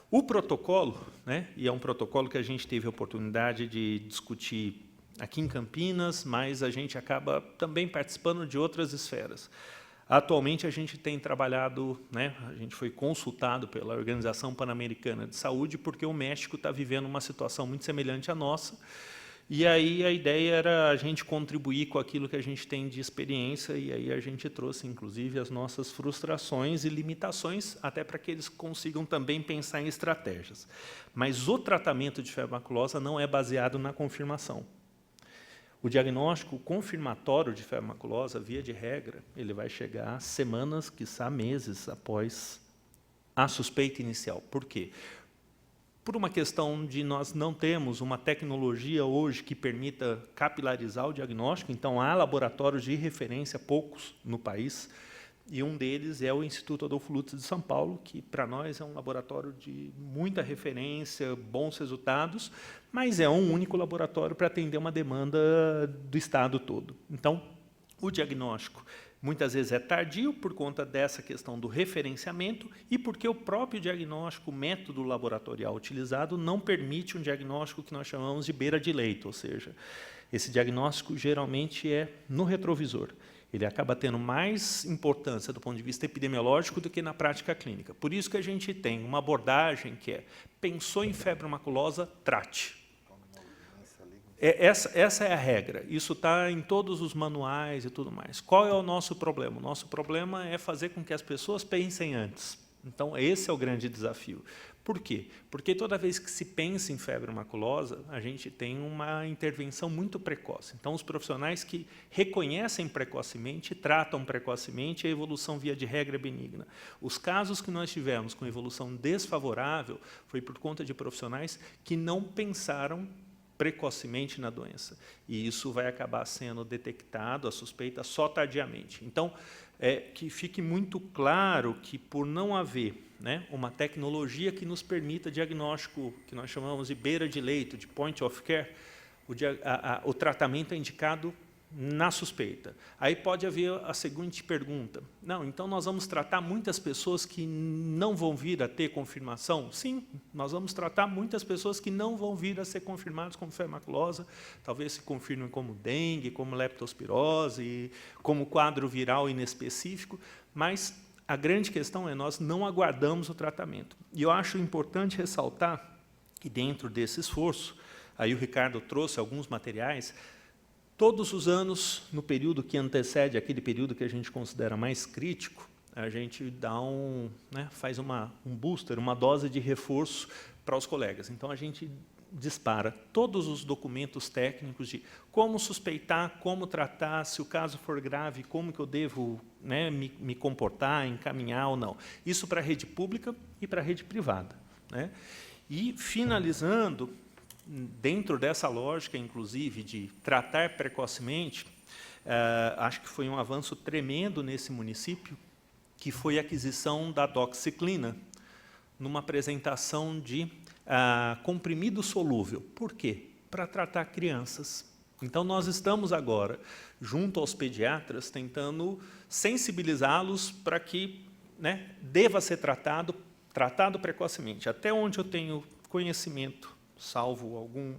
O protocolo, né, e é um protocolo que a gente teve a oportunidade de discutir aqui em Campinas, mas a gente acaba também participando de outras esferas. Atualmente, a gente tem trabalhado, né, a gente foi consultado pela Organização Pan-Americana de Saúde, porque o México está vivendo uma situação muito semelhante à nossa, e aí a ideia era a gente contribuir com aquilo que a gente tem de experiência, e aí a gente trouxe, inclusive, as nossas frustrações e limitações, até para que eles consigam também pensar em estratégias. Mas o tratamento de febre maculosa não é baseado na confirmação. O diagnóstico confirmatório de febre maculosa, via de regra, ele vai chegar semanas, quiçá meses, após a suspeita inicial. Por quê? Por uma questão de nós não termos uma tecnologia hoje que permita capilarizar o diagnóstico, então há laboratórios de referência, poucos no país, e um deles é o Instituto Adolfo Lutz de São Paulo, que para nós é um laboratório de muita referência, bons resultados, mas é um único laboratório para atender uma demanda do Estado todo. Então, o diagnóstico muitas vezes é tardio por conta dessa questão do referenciamento e porque o próprio diagnóstico, o método laboratorial utilizado, não permite um diagnóstico que nós chamamos de beira de leito, ou seja, esse diagnóstico geralmente é no retrovisor. Ele acaba tendo mais importância do ponto de vista epidemiológico do que na prática clínica. Por isso que a gente tem uma abordagem que é, pensou em febre maculosa, trate. Essa é a regra. Isso está em todos os manuais e tudo mais. Qual é o nosso problema? O nosso problema é fazer com que as pessoas pensem antes. Então, esse é o grande desafio. Por quê? Porque toda vez que se pensa em febre maculosa, a gente tem uma intervenção muito precoce. Então, os profissionais que reconhecem precocemente, tratam precocemente, a evolução via de regra é benigna. Os casos que nós tivemos com evolução desfavorável foi por conta de profissionais que não pensaram precocemente na doença. E isso vai acabar sendo detectado, a suspeita, só tardiamente. Então, que fique muito claro que, por não haver, né, uma tecnologia que nos permita diagnóstico, que nós chamamos de beira de leito, de point of care, o tratamento é indicado na suspeita. Aí pode haver a seguinte pergunta: não, então nós vamos tratar muitas pessoas que não vão vir a ter confirmação? Sim, nós vamos tratar muitas pessoas que não vão vir a ser confirmadas como febre maculosa, talvez se confirmem como dengue, como leptospirose, como quadro viral inespecífico, mas a grande questão é nós não aguardamos o tratamento. E eu acho importante ressaltar que dentro desse esforço, aí o Ricardo trouxe alguns materiais. Todos os anos, no período que antecede aquele período que a gente considera mais crítico, a gente dá faz um booster, uma dose de reforço para os colegas. Então, a gente dispara todos os documentos técnicos de como suspeitar, como tratar, se o caso for grave, como que eu devo, né, me comportar, encaminhar ou não. Isso para a rede pública e para a rede privada, né? E, finalizando, dentro dessa lógica, inclusive, de tratar precocemente, acho que foi um avanço tremendo nesse município, que foi a aquisição da doxiciclina, numa apresentação de comprimido solúvel. Por quê? Para tratar crianças. Então, nós estamos agora, junto aos pediatras, tentando sensibilizá-los para que, né, deva ser tratado precocemente. Até onde eu tenho conhecimento, salvo algum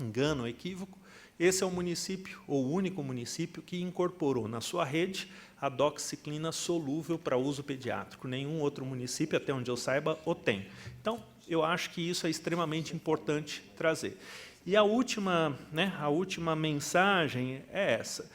engano ou equívoco, esse é o município, ou o único município, que incorporou na sua rede a doxiciclina solúvel para uso pediátrico. Nenhum outro município, até onde eu saiba, o tem. Então, eu acho que isso é extremamente importante trazer. E a última mensagem é essa.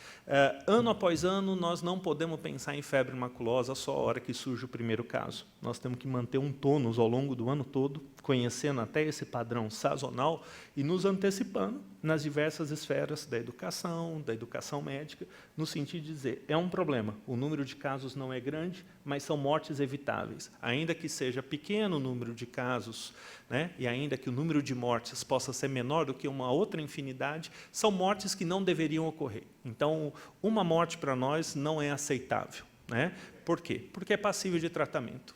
Ano após ano, nós não podemos pensar em febre maculosa só a hora que surge o primeiro caso. Nós temos que manter um tônus ao longo do ano todo, conhecendo até esse padrão sazonal e nos antecipando nas diversas esferas da educação médica, no sentido de dizer, é um problema, o número de casos não é grande, mas são mortes evitáveis. Ainda que seja pequeno o número de casos, né, e ainda que o número de mortes possa ser menor do que uma outra infinidade, são mortes que não deveriam ocorrer. Então, uma morte para nós não é aceitável, né? Por quê? Porque é passível de tratamento.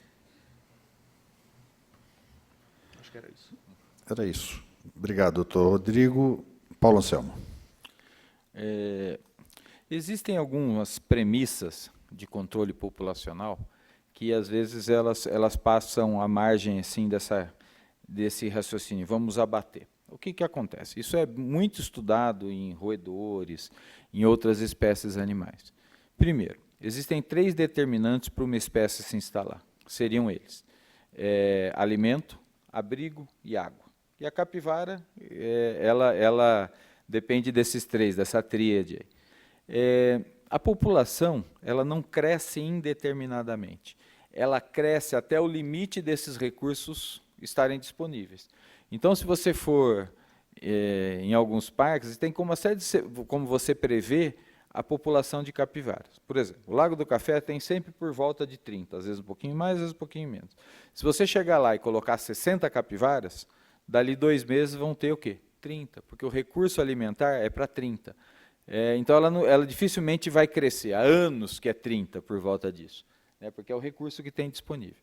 Acho que era isso. Era isso. Obrigado, doutor Rodrigo. Paulo Anselmo. Existem algumas premissas de controle populacional que, às vezes, elas passam à margem assim, desse raciocínio. Vamos abater. O que acontece? Isso é muito estudado em roedores, em outras espécies animais. Primeiro, existem 3 determinantes para uma espécie se instalar. Seriam eles: alimento, abrigo e água. E a capivara, ela depende desses 3, dessa tríade. A população, ela não cresce indeterminadamente. Ela cresce até o limite desses recursos estarem disponíveis. Então, se você for em alguns parques, tem como você prevê a população de capivaras. Por exemplo, o Lago do Café tem sempre por volta de 30, às vezes um pouquinho mais, às vezes um pouquinho menos. Se você chegar lá e colocar 60 capivaras, dali 2 meses vão ter o quê? 30, porque o recurso alimentar é para 30. Então, ela dificilmente vai crescer, há anos que é 30 por volta disso, né, porque é o recurso que tem disponível.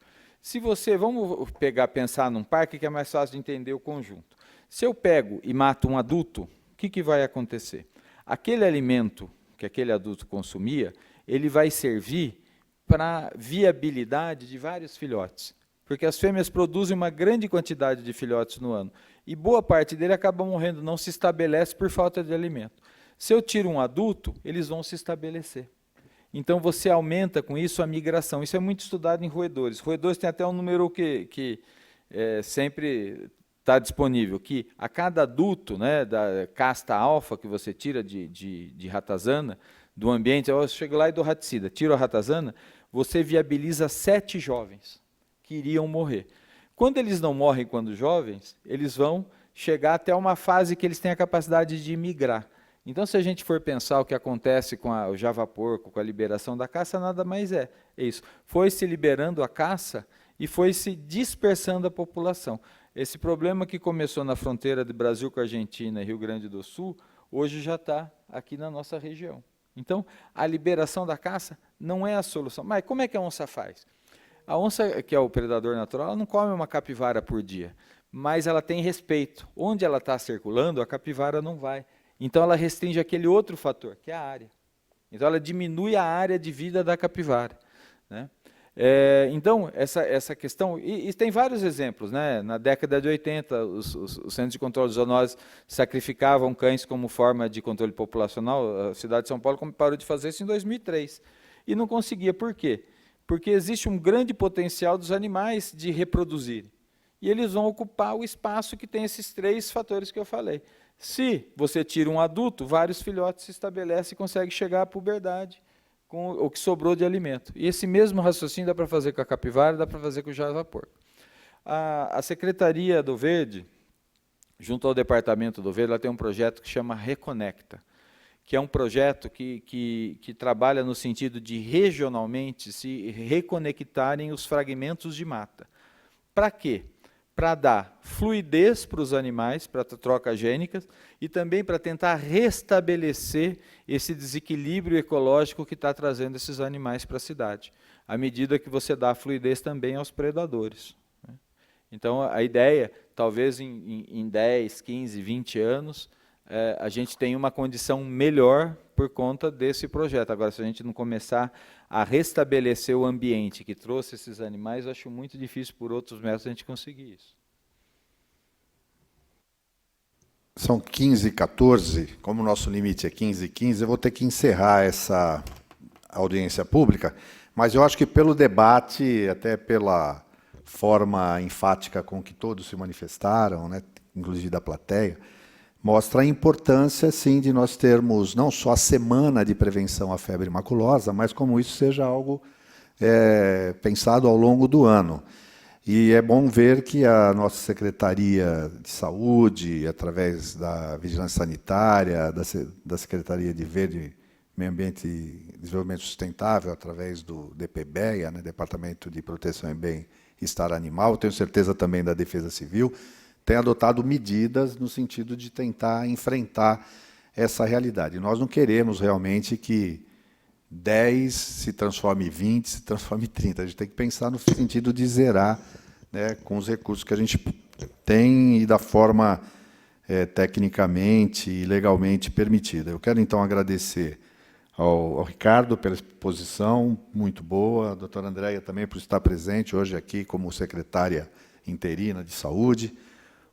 Vamos pensar num parque que é mais fácil de entender o conjunto. Se eu pego e mato um adulto, o que vai acontecer? Aquele alimento que aquele adulto consumia, ele vai servir para viabilidade de vários filhotes, porque as fêmeas produzem uma grande quantidade de filhotes no ano, e boa parte dele acaba morrendo, não se estabelece por falta de alimento. Se eu tiro um adulto, eles vão se estabelecer. Então, você aumenta com isso a migração. Isso é muito estudado em roedores. Roedores tem até um número que sempre está disponível, que a cada adulto, né, da casta alfa que você tira de ratazana, do ambiente, eu chego lá e dou raticida, tiro a ratazana, você viabiliza 7 jovens que iriam morrer. Quando eles não morrem quando jovens, eles vão chegar até uma fase que eles têm a capacidade de migrar. Então, se a gente for pensar o que acontece com o javaporco, com a liberação da caça, nada mais é isso. Foi se liberando a caça e foi se dispersando a população. Esse problema que começou na fronteira do Brasil com a Argentina e Rio Grande do Sul, hoje já está aqui na nossa região. Então, a liberação da caça não é a solução. Mas como é que a onça faz? A onça, que é o predador natural, ela não come uma capivara por dia, mas ela tem respeito. Onde ela está circulando, a capivara não vai. Então, ela restringe aquele outro fator, que é a área. Então, ela diminui a área de vida da capivara, né? Então, essa questão... E tem vários exemplos, né? Na década de 80, os Centros de Controle de Zoonoses sacrificavam cães como forma de controle populacional. A cidade de São Paulo parou de fazer isso em 2003. E não conseguia. Por quê? Porque existe um grande potencial dos animais de reproduzir. E eles vão ocupar o espaço que tem esses 3 fatores que eu falei. Se você tira um adulto, vários filhotes se estabelecem e conseguem chegar à puberdade com o que sobrou de alimento. E esse mesmo raciocínio dá para fazer com a capivara, dá para fazer com o javaporco. A Secretaria do Verde, junto ao Departamento do Verde, ela tem um projeto que chama Reconecta, que é um projeto que trabalha no sentido de regionalmente se reconectarem os fragmentos de mata. Para quê? para dar fluidez para os animais, para a troca gênica, e também para tentar restabelecer esse desequilíbrio ecológico que está trazendo esses animais para a cidade, à medida que você dá fluidez também aos predadores. Então, a ideia, talvez em 10, 15, 20 anos, a gente tenha uma condição melhor por conta desse projeto. Agora, se a gente não começar a restabelecer o ambiente que trouxe esses animais, eu acho muito difícil, por outros métodos, a gente conseguir isso. São 15h14, como o nosso limite é 15h15, eu vou ter que encerrar essa audiência pública, mas eu acho que pelo debate, até pela forma enfática com que todos se manifestaram, né, inclusive da plateia, mostra a importância, sim, de nós termos não só a semana de prevenção à febre maculosa, mas como isso seja algo pensado ao longo do ano. E é bom ver que a nossa Secretaria de Saúde, através da Vigilância Sanitária, da Secretaria de Verde, Meio Ambiente e Desenvolvimento Sustentável, através do DPBEA, né, Departamento de Proteção e Bem-Estar Animal, tenho certeza também da Defesa Civil, tem adotado medidas no sentido de tentar enfrentar essa realidade. Nós não queremos realmente que 10 se transforme em 20, se transforme em 30. A gente tem que pensar no sentido de zerar, né, com os recursos que a gente tem e da forma tecnicamente e legalmente permitida. Eu quero, então, agradecer ao Ricardo pela exposição muito boa, a doutora Andréia também por estar presente hoje aqui como secretária interina de Saúde,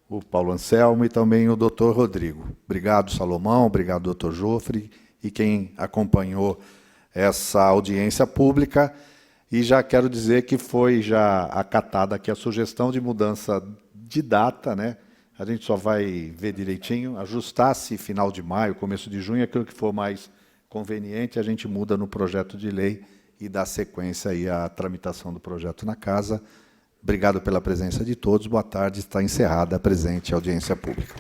o Paulo Anselmo e também o doutor Rodrigo. Obrigado, Salomão, obrigado, doutor Jofre, e quem acompanhou essa audiência pública. E já quero dizer que foi já acatada aqui a sugestão de mudança de data, né? A gente só vai ver direitinho, ajustar-se final de maio, começo de junho, aquilo que for mais conveniente, a gente muda no projeto de lei e dá sequência aí à tramitação do projeto na casa. Obrigado pela presença de todos. Boa tarde. Está encerrada a presente audiência pública.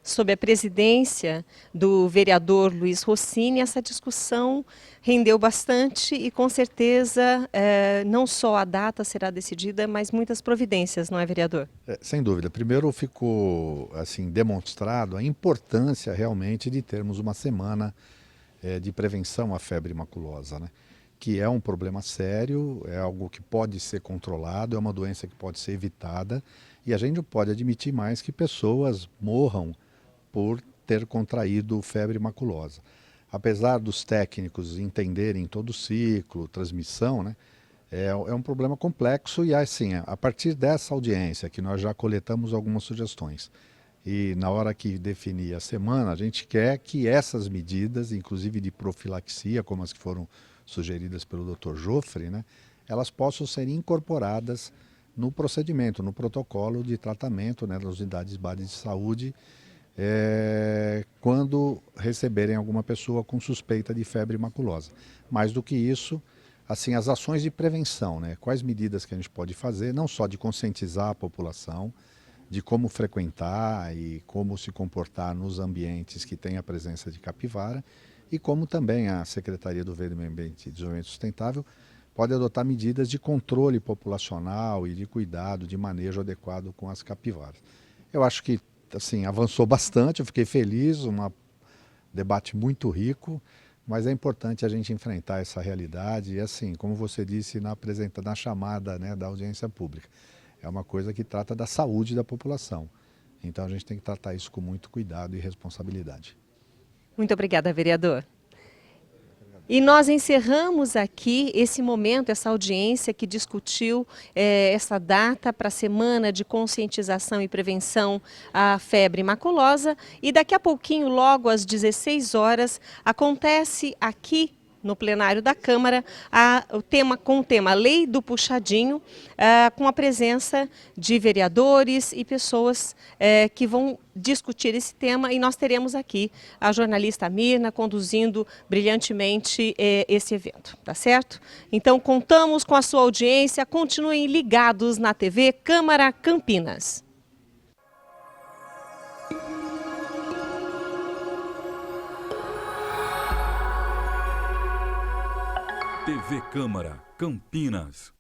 Sob a presidência do vereador Luiz Rossini, essa discussão rendeu bastante e, com certeza, não só a data será decidida, mas muitas providências, não é, vereador? Sem dúvida. Primeiro ficou assim demonstrado a importância realmente de termos uma semana de prevenção à febre maculosa, né? Que é um problema sério, é algo que pode ser controlado, é uma doença que pode ser evitada e a gente não pode admitir mais que pessoas morram por ter contraído febre maculosa. Apesar dos técnicos entenderem todo o ciclo, transmissão, né, é um problema complexo e assim, a partir dessa audiência que nós já coletamos algumas sugestões e na hora que definir a semana, a gente quer que essas medidas, inclusive de profilaxia, como as que foram sugeridas pelo Dr. Jofre, né, elas possam ser incorporadas no procedimento, no protocolo de tratamento, né, das unidades básicas de saúde, quando receberem alguma pessoa com suspeita de febre maculosa. Mais do que isso, assim, as ações de prevenção, né? Quais medidas que a gente pode fazer, não só de conscientizar a população, de como frequentar e como se comportar nos ambientes que têm a presença de capivara, e como também a Secretaria do Verde, Meio Ambiente e Desenvolvimento Sustentável pode adotar medidas de controle populacional e de cuidado, de manejo adequado com as capivaras. Eu acho que assim, avançou bastante, eu fiquei feliz, um debate muito rico, mas é importante a gente enfrentar essa realidade e assim, como você disse na chamada, né, da audiência pública, é uma coisa que trata da saúde da população. Então a gente tem que tratar isso com muito cuidado e responsabilidade. Muito obrigada, vereador. E nós encerramos aqui esse momento, essa audiência que discutiu essa data para a Semana de Conscientização e Prevenção à Febre Maculosa. E daqui a pouquinho, logo às 16 horas, acontece aqui no plenário da Câmara com o tema Lei do Puxadinho, com a presença de vereadores e pessoas que vão discutir esse tema, e nós teremos aqui a jornalista Mirna conduzindo brilhantemente esse evento, tá certo? Então contamos com a sua audiência, continuem ligados na TV Câmara Campinas. TV Câmara Campinas.